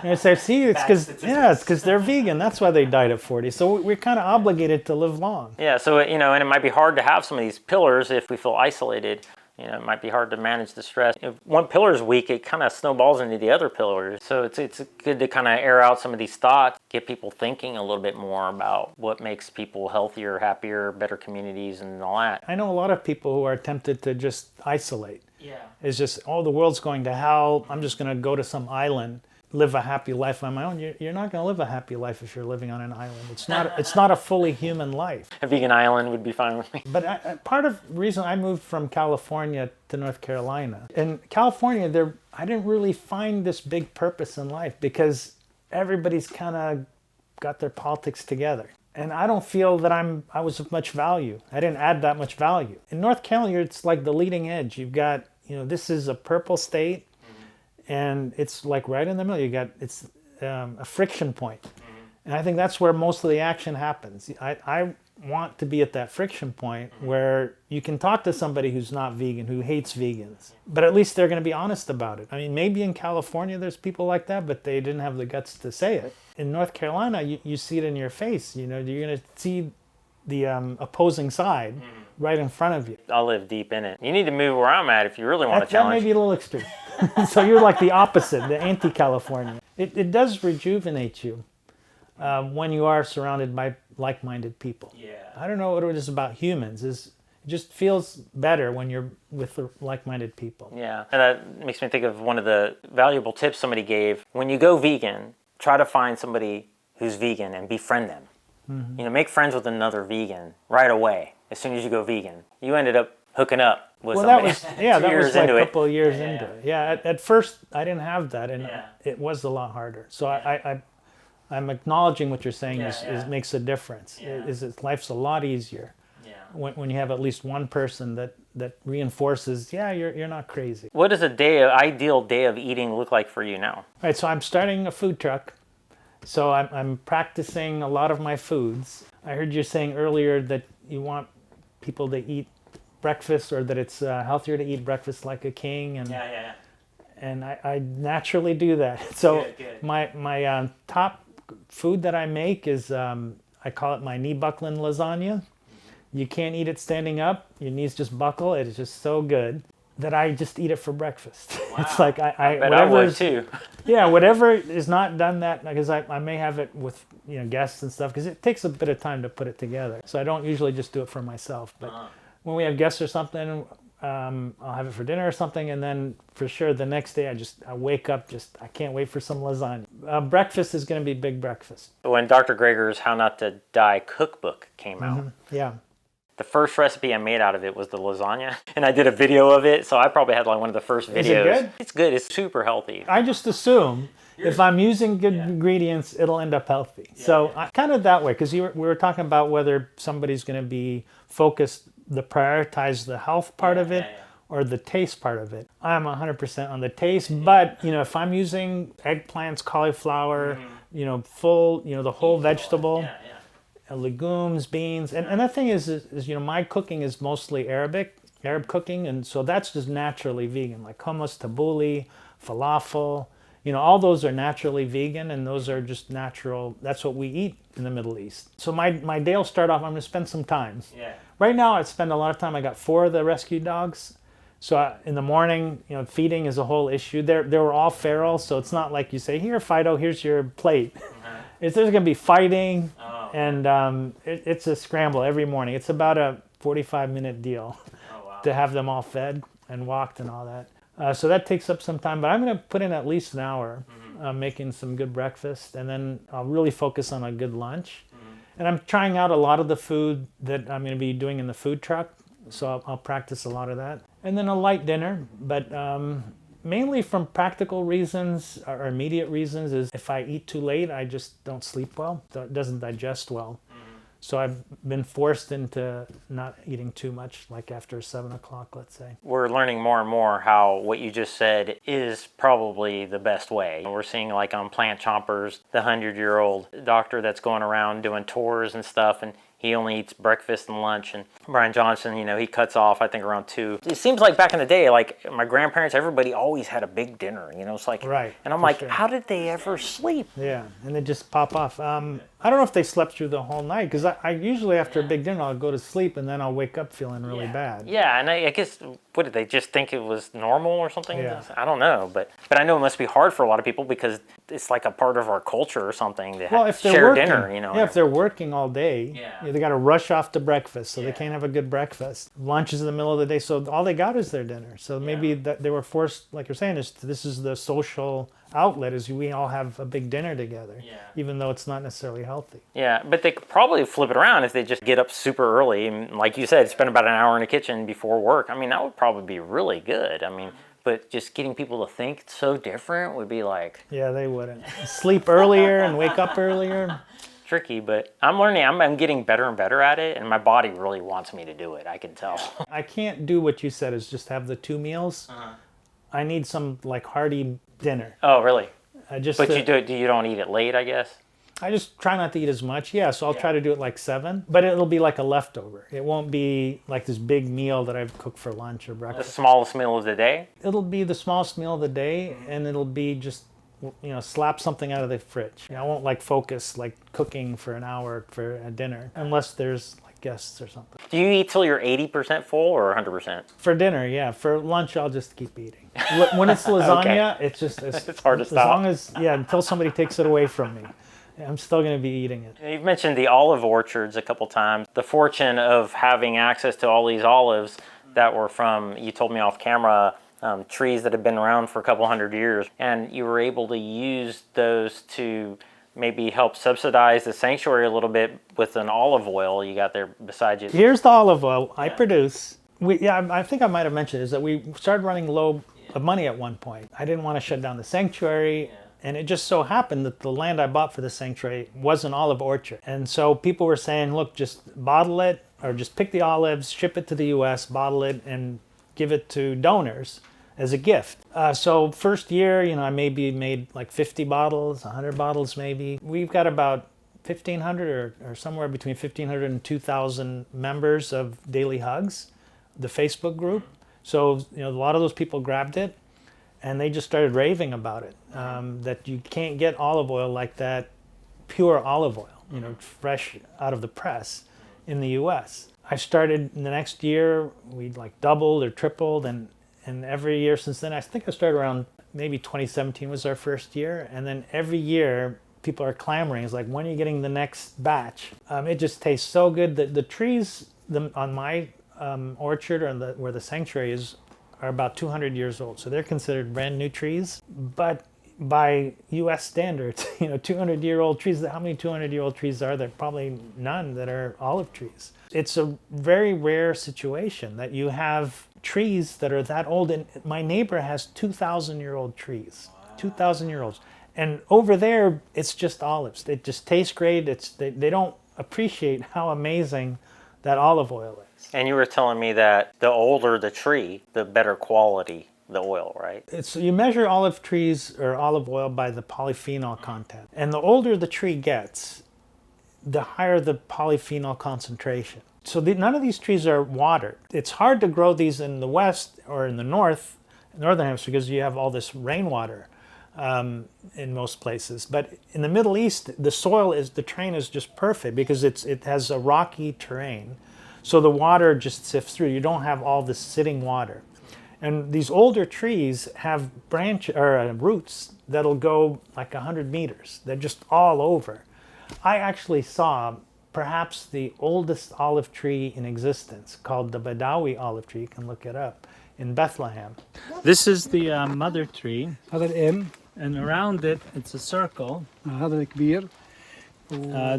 and say, see, it's because they're vegan. That's why they died at 40. So we're kind of obligated to live long.
Yeah. So and it might be hard to have some of these pillars if we feel isolated. It might be hard to manage the stress. If one pillar is weak, it kind of snowballs into the other pillars. So it's good to kind of air out some of these thoughts, get people thinking a little bit more about what makes people healthier, happier, better communities, and all that.
I know a lot of people who are tempted to just isolate.
Yeah.
It's just, the world's going to hell. I'm just going to go to some island, live a happy life on my own. You're not going to live a happy life if you're living on an island. It's not a fully human life.
A vegan island would be fine with me.
But part of the reason I moved from California to North Carolina, in California, I didn't really find this big purpose in life, because everybody's kind of got their politics together. And I don't feel that I was of much value. I didn't add that much value. In North Carolina, it's like the leading edge. You've got, this is a purple state, and it's like right in the middle. It's a friction point. And I think that's where most of the action happens. I want to be at that friction point where you can talk to somebody who's not vegan, who hates vegans, but at least they're going to be honest about it. I mean, maybe in California there's people like that, but they didn't have the guts to say it. In North Carolina, you see it in your face. You know, you're going to see the opposing side right in front of you.
I live deep in it. You need to move where I'm at if you really want to challenge.
That may be a little extreme. So you're like the opposite, the anti-California. It does rejuvenate you when you are surrounded by like-minded people.
Yeah.
I don't know what it is about humans. It just feels better when you're with like-minded people.
Yeah, and that makes me think of one of the valuable tips somebody gave. When you go vegan, try to find somebody who's vegan and befriend them. You know, make friends with another vegan right away as soon as you go vegan. You ended up hooking up with somebody.
That was like a couple of years into it. Yeah, at first I didn't have that, and it was a lot harder. So I'm acknowledging what you're saying is makes a difference. Life's a lot easier when you have at least one person that reinforces, you're not crazy.
What does ideal day of eating look like for you now?
All right, so I'm starting a food truck. So I'm practicing a lot of my foods. I heard you saying earlier that you want people to eat breakfast, or that it's healthier to eat breakfast like a king. And and I naturally do that. So good. My top food that I make is, I call it my knee buckling lasagna. You can't eat it standing up. Your knees just buckle. It is just so good that I just eat it for breakfast. Wow. It's like
I bet I would too.
Yeah, whatever is not done that, because I may have it with guests and stuff, because it takes a bit of time to put it together. So I don't usually just do it for myself. But when we have guests or something, I'll have it for dinner or something, and then for sure the next day I wake up I can't wait for some lasagna. Breakfast is going to be big breakfast.
When Dr. Greger's How Not to Die cookbook came out, the first recipe I made out of it was the lasagna, and I did a video of it, so I probably had like one of the first videos. Is it good? It's good. It's super healthy.
I just assume if I'm using good ingredients, it'll end up healthy. So I kind of that way, because we were talking about whether somebody's going to be focused to prioritize the health part of it or the taste part of it. I'm 100% on the taste, but if I'm using eggplants, cauliflower, full, the whole vegetable, legumes, beans, and the thing is my cooking is mostly Arab cooking, and so that's just naturally vegan, like hummus, tabbouleh, falafel. All those are naturally vegan, and those are just natural. That's what we eat in the Middle East. So my day will start off, I'm going to spend some time. Right now, I spend a lot of time. I got 4 of the rescue dogs. So in the morning, feeding is a whole issue. They were all feral, so it's not like you say, here, Fido, here's your plate. There's going to be fighting, and it's a scramble every morning. It's about a 45-minute deal to have them all fed and walked and all that. So that takes up some time, but I'm going to put in at least an hour making some good breakfast, and then I'll really focus on a good lunch. And I'm trying out a lot of the food that I'm going to be doing in the food truck, so I'll practice a lot of that. And then a light dinner, but mainly from practical reasons or immediate reasons is if I eat too late, I just don't sleep well. It doesn't digest well. So I've been forced into not eating too much, like after 7 o'clock, let's say.
We're learning more and more how what you just said is probably the best way. We're seeing like on Plant Chompers, the 100-year-old doctor that's going around doing tours and stuff, and he only eats breakfast and lunch. And Brian Johnson, he cuts off, I think, around 2. It seems like back in the day, like my grandparents, everybody always had a big dinner, it's like,
right.
And I'm like, how did they ever sleep?
Yeah, and they just pop off. I don't know if they slept through the whole night, because I usually after a big dinner, I'll go to sleep and then I'll wake up feeling really bad.
Yeah, and I guess, what did they just think it was normal or something?
Yeah.
I don't know, but I know it must be hard for a lot of people because it's like a part of our culture or something to share dinner,
Yeah, if they're working all day, they got to rush off to breakfast, so they can't have a good breakfast. Lunch is in the middle of the day, so all they got is their dinner. So maybe that they were forced, like you're saying, this is the social outlet, is we all have a big dinner together, even though it's not necessarily healthy.
Yeah, but they could probably flip it around if they just get up super early and, like you said, spend about an hour in the kitchen before work. I mean, that would probably be really good. I mean, but just getting people to think so different would be like...
Yeah, they wouldn't. Sleep earlier and wake up earlier.
Tricky, but I'm learning. I'm getting better and better at it, and my body really wants me to do it. I can tell.
I can't do what you said, is just have the 2 meals. I need some like hearty dinner.
Oh, really?
But
you don't eat it late, I guess?
I just try not to eat as much. Yeah, so I'll try to do it like 7, but it'll be like a leftover. It won't be like this big meal that I've cooked for lunch or breakfast.
The smallest meal of the day?
It'll be the smallest meal of the day, and it'll be just, slap something out of the fridge. I won't like focus like cooking for an hour for a dinner unless there's like guests or something.
Do you eat till you're 80% full or 100%?
For dinner, yeah. For lunch, I'll just keep eating. When it's lasagna, it's just
it's hard to stop.
As long as until somebody takes it away from me, I'm still going to be eating it.
You've mentioned the olive orchards a couple times. The fortune of having access to all these olives that were from, you told me off camera, trees that have been around for a couple hundred years, and you were able to use those to maybe help subsidize the sanctuary a little bit with an olive oil you got there beside you.
Here's the olive oil I produce. I think I might have mentioned is that we started running low of money at one point. I didn't want to shut down the sanctuary. And it just so happened that the land I bought for the sanctuary was an olive orchard. And so people were saying, look, just bottle it or just pick the olives, ship it to the US, bottle it, and give it to donors as a gift. So first year, I maybe made like 50 bottles, 100 bottles maybe. We've got about 1,500 or somewhere between 1,500 and 2,000 members of Daily Hugs, the Facebook group. So, a lot of those people grabbed it. And they just started raving about it, that you can't get olive oil like that, pure olive oil, fresh out of the press in the US. I started the next year, we like doubled or tripled, and every year since then, I think I started around maybe 2017 was our first year. And then every year, people are clamoring. It's like, when are you getting the next batch? It just tastes so good. The trees on my orchard or where the sanctuary is, are about 200 years old. So they're considered brand new trees. But by US standards, 200-year-old trees, how many 200-year-old trees are there? Probably none that are olive trees. It's a very rare situation that you have trees that are that old. And my neighbor has 2,000-year-old trees, 2,000-year-olds. And over there, it's just olives. They just taste great. They don't appreciate how amazing that olive oil is.
And you were telling me that the older the tree, the better quality the oil, right?
You measure olive trees or olive oil by the polyphenol content. And the older the tree gets, the higher the polyphenol concentration. So none of these trees are watered. It's hard to grow these in the west or in the northern hemisphere, because you have all this rainwater in most places. But in the Middle East, the terrain is just perfect because it has a rocky terrain. So the water just sifts through. You don't have all this sitting water. And these older trees have roots that'll go like 100 meters. They're just all over. I actually saw perhaps the oldest olive tree in existence, called the Badawi olive tree. You can look it up, in Bethlehem. This is the mother tree.
هذا الام.
And around it, it's a circle.
هذا الكبير.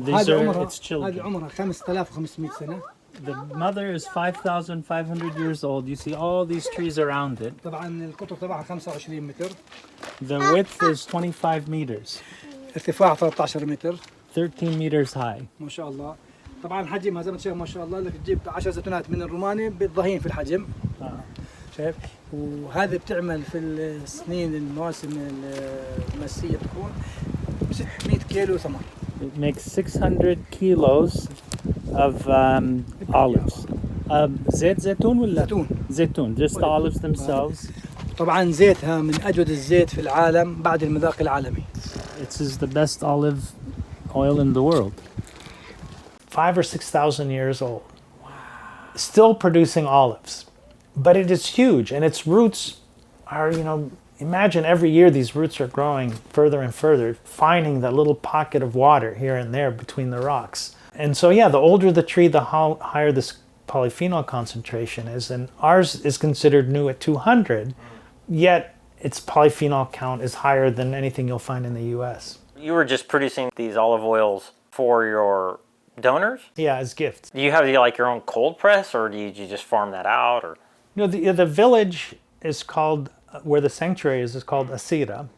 These are its children.
هذه عمرها 5,500 سنة.
The mother is 5,500 years old. You see all these trees around it.
طبعا القطر تبعها 25 متر.
The width is 25 meters.
ارتفاع 13 متر.
13 meters high.
ما شاء الله. طبعا حجمها زي ما شايف ما شاء الله، لك تجيب 10 زيتونات من الروماني بتضاهين في الحجم. شايف؟ وهذه بتعمل في السنين المواسم المسية بتكون 600 كيلو ثمر.
It makes 600 kilos of olives. زيت زيتون ولا؟ زيتون. Just the olives themselves.
طبعا زيتها من أجود الزيت في العالم بعد المذاق العالمي.
It is the best olive oil in the world. 5,000 or 6,000 years old. Wow. Still producing olives. But it is huge, and its roots are, imagine every year these roots are growing further and further, finding that little pocket of water here and there between the rocks. And so, the older the tree, the higher this polyphenol concentration is. And ours is considered new at 200, yet its polyphenol count is higher than anything you'll find in the U.S.
You were just producing these olive oils for your donors?
Yeah, as gifts.
Do you have your own cold press, or do you just farm that out? Or
the village is called, where the sanctuary is called Asira.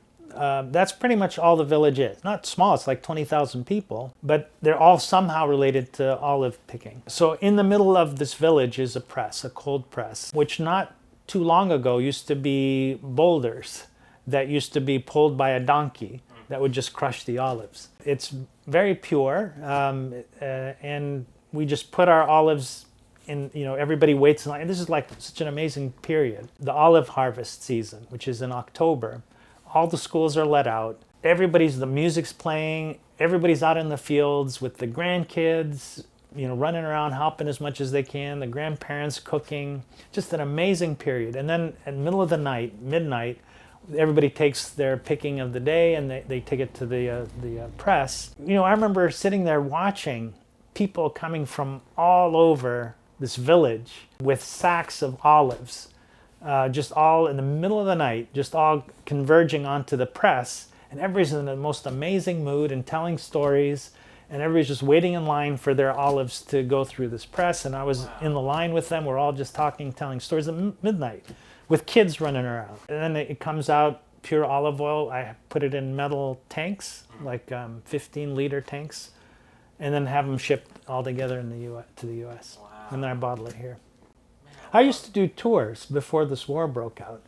That's pretty much all the village is. Not small, it's like 20,000 people, but they're all somehow related to olive picking. So in the middle of this village is a press, a cold press, which not too long ago used to be boulders that used to be pulled by a donkey that would just crush the olives. It's very pure, and we just put our olives in, everybody waits in line. And this is like such an amazing period. The olive harvest season, which is in October, all the schools are let out. The music's playing, everybody's out in the fields with the grandkids, running around helping as much as they can, the grandparents cooking, just an amazing period. And then at the middle of the night, midnight, everybody takes their picking of the day and they take it to the press. I remember sitting there watching people coming from all over this village with sacks of olives, just all in the middle of the night, just all converging onto the press. And everybody's in the most amazing mood and telling stories. And everybody's just waiting in line for their olives to go through this press. And I was in the line with them. We're all just talking, telling stories at midnight with kids running around. And then it comes out pure olive oil. I put it in metal tanks, like 15-liter tanks, and then have them shipped all together in the US, to the U.S. Wow. And then I bottle it here. I used to do tours before this war broke out.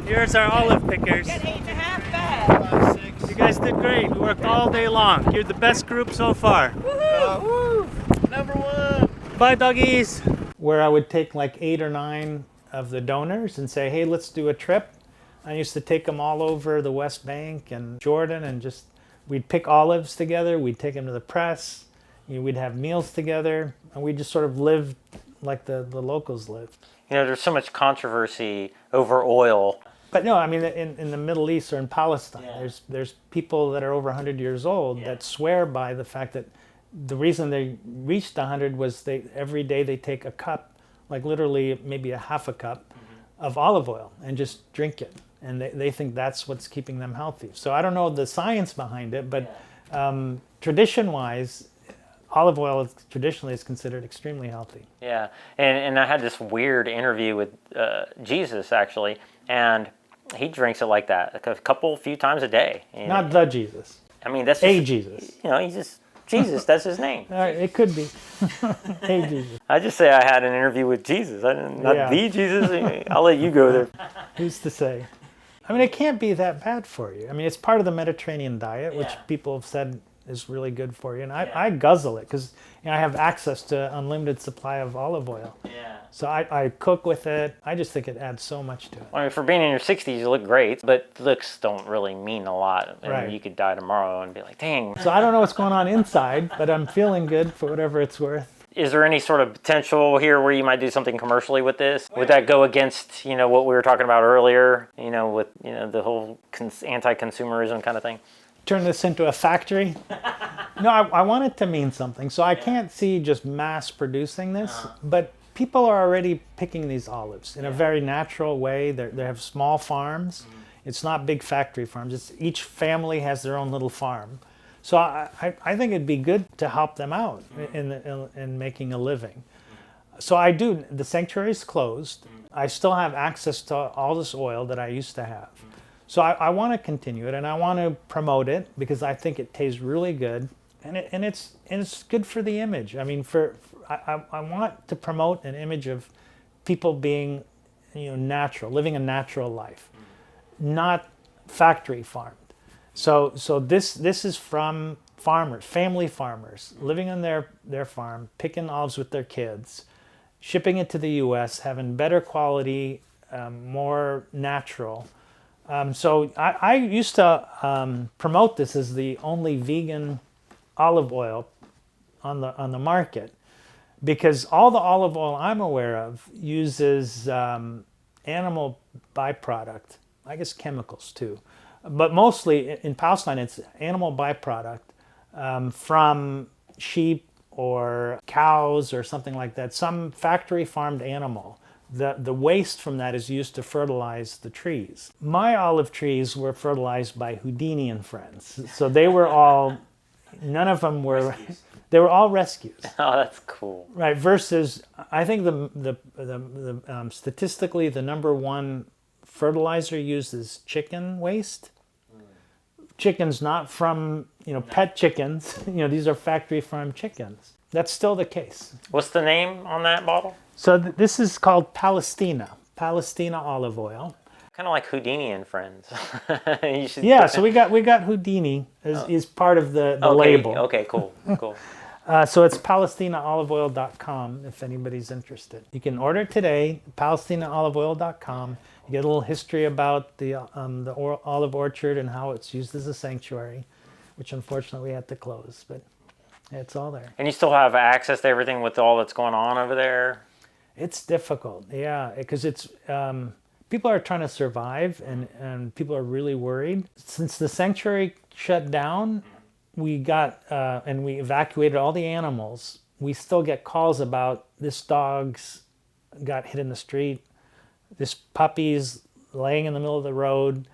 Here's our olive pickers.
Get 8.5 bags.
You guys did great. We worked all day long. You're the best group so far.
Woohoo!
Number one. Bye, doggies. Where I would take like 8 or 9 of the donors and say, hey, let's do a trip. I used to take them all over the West Bank and Jordan, and we'd pick olives together. We'd take them to the press. We'd have meals together, and we just sort of lived like the locals lived.
There's so much controversy over oil.
But no, I mean, in the Middle East or in Palestine, there's people that are over 100 years old that swear by the fact that the reason they reached 100 was every day they take a cup, like literally maybe a half a cup of olive oil and just drink it. And they think that's what's keeping them healthy. So I don't know the science behind it, but tradition-wise, olive oil traditionally is considered extremely healthy.
Yeah, and I had this weird interview with Jesus, actually, and he drinks it like that a few times a day.
Not the Jesus.
I mean, that's
Jesus.
He's just Jesus. That's his name.
It could be. Hey, Jesus.
I just say I had an interview with Jesus. Not the Jesus. I'll let you go there.
Who's to say? I mean, it can't be that bad for you. I mean, it's part of the Mediterranean diet, which people have said is really good for you. And I guzzle it because I have access to unlimited supply of olive oil. Yeah. So I cook with it. I just think it adds so much to it.
I mean, for being in your 60s, you look great, but looks don't really mean a lot. I mean,
right.
You could die tomorrow and be like, dang.
So I don't know what's going on inside, but I'm feeling good for whatever it's worth.
Is there any sort of potential here where you might do something commercially with this? Would that go against, what we were talking about earlier, with, the whole anti-consumerism kind of thing?
Turn this into a factory? No, I want it to mean something. So I can't see just mass producing this, but people are already picking these olives in a very natural way. They have small farms. It's not big factory farms. Each family has their own little farm. So I think it'd be good to help them out in making a living. So I do. The sanctuary is closed. I still have access to all this oil that I used to have. So I want to continue it, and I want to promote it because I think it tastes really good, and it's good for the image. I mean, I want to promote an image of people being, natural, living a natural life, not factory farmed. So this is from farmers, family farmers, living on their farm, picking olives with their kids, shipping it to the U.S., having better quality, more natural. So I used to promote this as the only vegan olive oil on the market, because all the olive oil I'm aware of uses animal byproduct, I guess chemicals too, but mostly in Palestine it's animal byproduct from sheep or cows or something like that, some factory farmed animal. The waste from that is used to fertilize the trees. My olive trees were fertilized by Houdini and friends. So they were all, none of them were, they were all rescues.
Oh, that's cool.
Right, versus, I think statistically the number one fertilizer used is chicken waste. Chickens not from, pet chickens. These are factory farmed chickens. That's still the case.
What's the name on that bottle?
So this is called Palestina olive oil.
Kind of like Houdini and Friends.
Yeah, so we got Houdini is part of the label.
Okay, cool.
So it's PalestinaOliveOil.com if anybody's interested. You can order today, PalestinaOliveOil.com. You get a little history about the olive orchard and how it's used as a sanctuary, which unfortunately we had to close, but it's all there.
And you still have access to everything with all that's going on over there?
It's difficult, yeah, because it's people are trying to survive, and people are really worried. Since the sanctuary shut down, we got and we evacuated all the animals. We still get calls about this dog's got hit in the street, this puppy's laying in the middle of the road,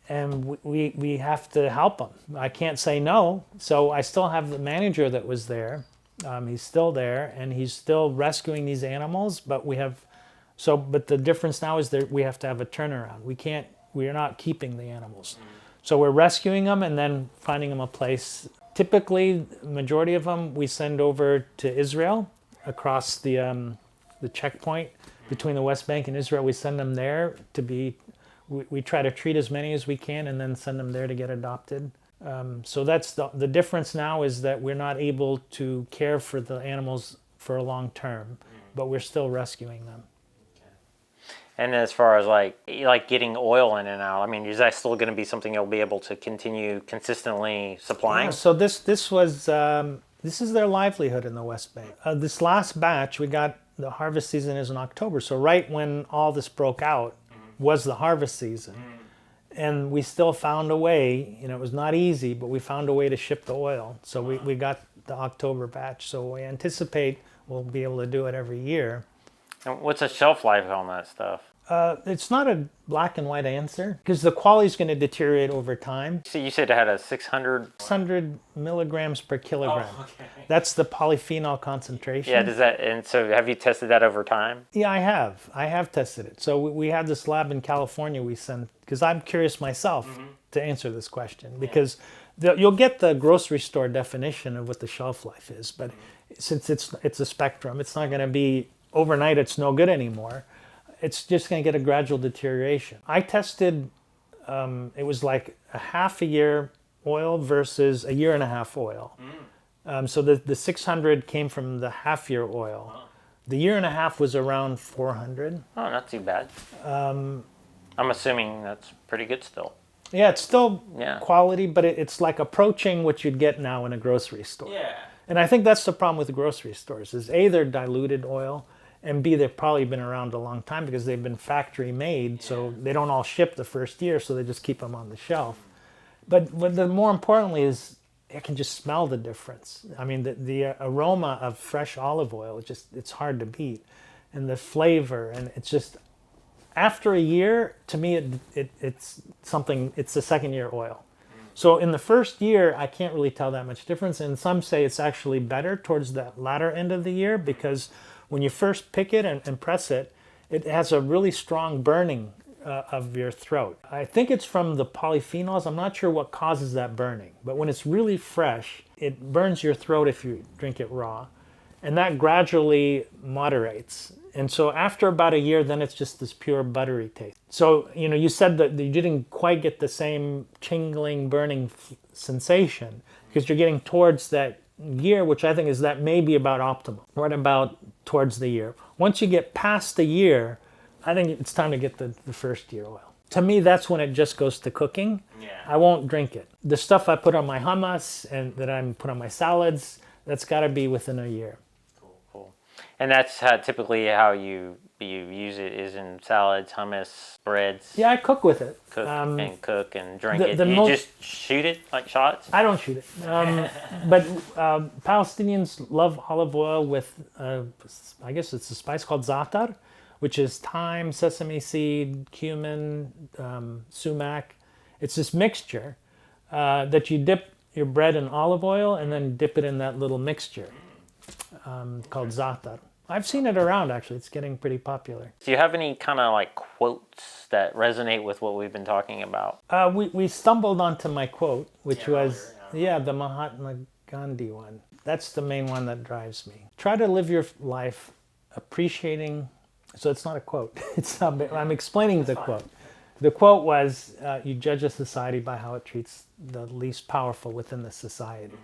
and we have to help them. I can't say no, so I still have the manager that was there. He's still there, and he's still rescuing these animals, but but the difference now is that we have to have a turnaround. We are not keeping the animals. So we're rescuing them and then finding them a place. Typically, the majority of them we send over to Israel across the checkpoint between the West Bank and Israel. We send them there to be, we try to treat as many as we can and then send them there to get adopted. So that's the difference now is that we're not able to care for the animals for a long term, but we're still rescuing them.
And as far as like getting oil in and out, I mean, is that still going to be something you'll be able to continue consistently supplying?
Yeah, so this is their livelihood in the West Bank. This last batch, the harvest season is in October. So right when all this broke out was the harvest season. And we still found a way, it was not easy, but we found a way to ship the oil. So we got the October batch. So we anticipate we'll be able to do it every year.
And what's the shelf life on that stuff?
It's not a black and white answer because the quality is going to deteriorate over time.
So you said it had a 600
milligrams per kilogram.
Oh, okay.
That's the polyphenol concentration.
Yeah, and so have you tested that over time?
Yeah, I have tested it. So we have this lab in California we send, because I'm curious myself to answer this question, because you'll get the grocery store definition of what the shelf life is, but since it's a spectrum, it's not going to be overnight it's no good anymore. It's just going to get a gradual deterioration. I tested, it was like a half a year oil versus a year and a half oil. So the 600 came from the half year oil. The year and a half was around 400.
Oh, not too bad. I'm assuming that's pretty good still.
Yeah, it's still quality, but it's like approaching what you'd get now in a grocery store.
Yeah.
And I think that's the problem with the grocery stores is A, they're diluted oil, and B, they've probably been around a long time because they've been factory made, so they don't all ship the first year, so they just keep them on the shelf. But more importantly is I can just smell the difference. I mean, the aroma of fresh olive oil, it's hard to beat. And the flavor, and it's just, after a year, to me, it's a second year oil. So in the first year, I can't really tell that much difference. And some say it's actually better towards the latter end of the year because when you first pick it and press it, it has a really strong burning of your throat. I think it's from the polyphenols. I'm not sure what causes that burning, but when it's really fresh, it burns your throat if you drink it raw, and that gradually moderates. And so after about a year, then it's just this pure buttery taste. So, you said that you didn't quite get the same tingling, burning sensation because you're getting towards that year, which I think is that may be about optimal, right about towards the year. Once you get past the year, I think it's time to get the first year oil. To me, that's when it just goes to cooking. Yeah. I won't drink it. The stuff I put on my hummus and that I put on my salads, that's got to be within a year.
Cool. And that's typically how you use it is in salads, hummus, breads.
Yeah, I cook with it.
Cook and drink it. You just shoot it like shots?
I don't shoot it. But Palestinians love olive oil with, I guess it's a spice called za'atar, which is thyme, sesame seed, cumin, sumac. It's this mixture that you dip your bread in olive oil and then dip it in that little mixture called za'atar. I've seen it around, actually. It's getting pretty popular.
Do you have any kind of like quotes that resonate with what we've been talking about?
We stumbled onto my quote, which was, the Mahatma Gandhi one. That's the main one that drives me. Try to live your life appreciating, so it's not a quote. I'm explaining the quote. The quote was, you judge a society by how it treats the least powerful within the society.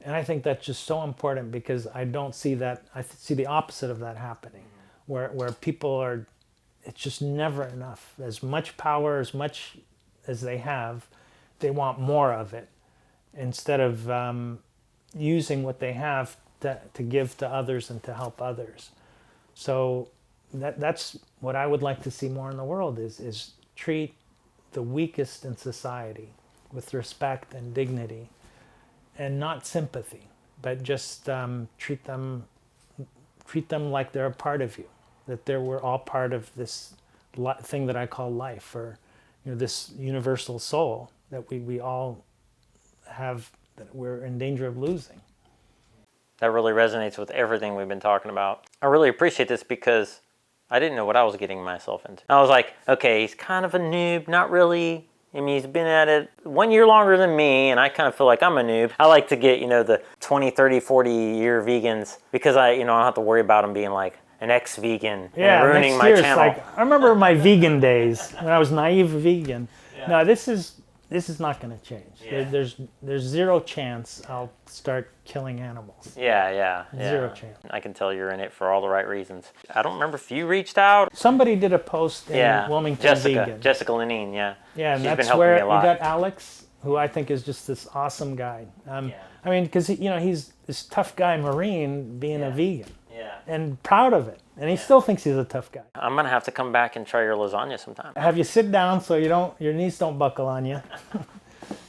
And I think that's just so important because I don't see that, I see the opposite of that happening, where people are, it's just never enough. As much power, as much as they have, they want more of it instead of using what they have to give to others and to help others. So that's what I would like to see more in the world is treat the weakest in society with respect and dignity and not sympathy, but just treat them like they're a part of you, that we're all part of this thing that I call life, or this universal soul that we all have, that we're in danger of losing.
That really resonates with everything we've been talking about. I really appreciate this because I didn't know what I was getting myself into. I was like, okay, he's kind of a noob, not really. I mean, he's been at it 1 year longer than me, and I kind of feel like I'm a noob. I like to get, the 20, 30, 40-year vegans because I don't have to worry about them being like an ex-vegan and ruining my channel.
Like, I remember my vegan days when I was naive vegan. Yeah. No, this is not going to change. Yeah. There's zero chance I'll start killing animals.
Yeah.
Zero chance.
I can tell you're in it for all the right reasons. I don't remember if you reached out.
Somebody did a post in Wilmington Vegan.
Jessica Lenine, yeah.
Yeah, and
she's
that's
been helping
where
me a lot.
we got Alex, who I think is just this awesome guy. I mean, because he's this tough guy Marine being a vegan. Yeah. And proud of it. And he still thinks he's a tough guy.
I'm going to have to come back and try your lasagna sometime.
Have you sit down so your knees don't buckle on you.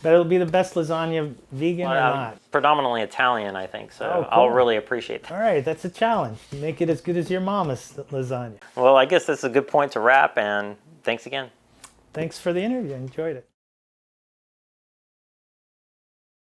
But it'll be the best lasagna, vegan or not.
Predominantly Italian, I think, so
cool.
I'll really appreciate that.
All right, that's a challenge. Make it as good as your mama's lasagna.
Well, I guess that's a good point to wrap, and thanks again.
Thanks for the interview. I enjoyed it.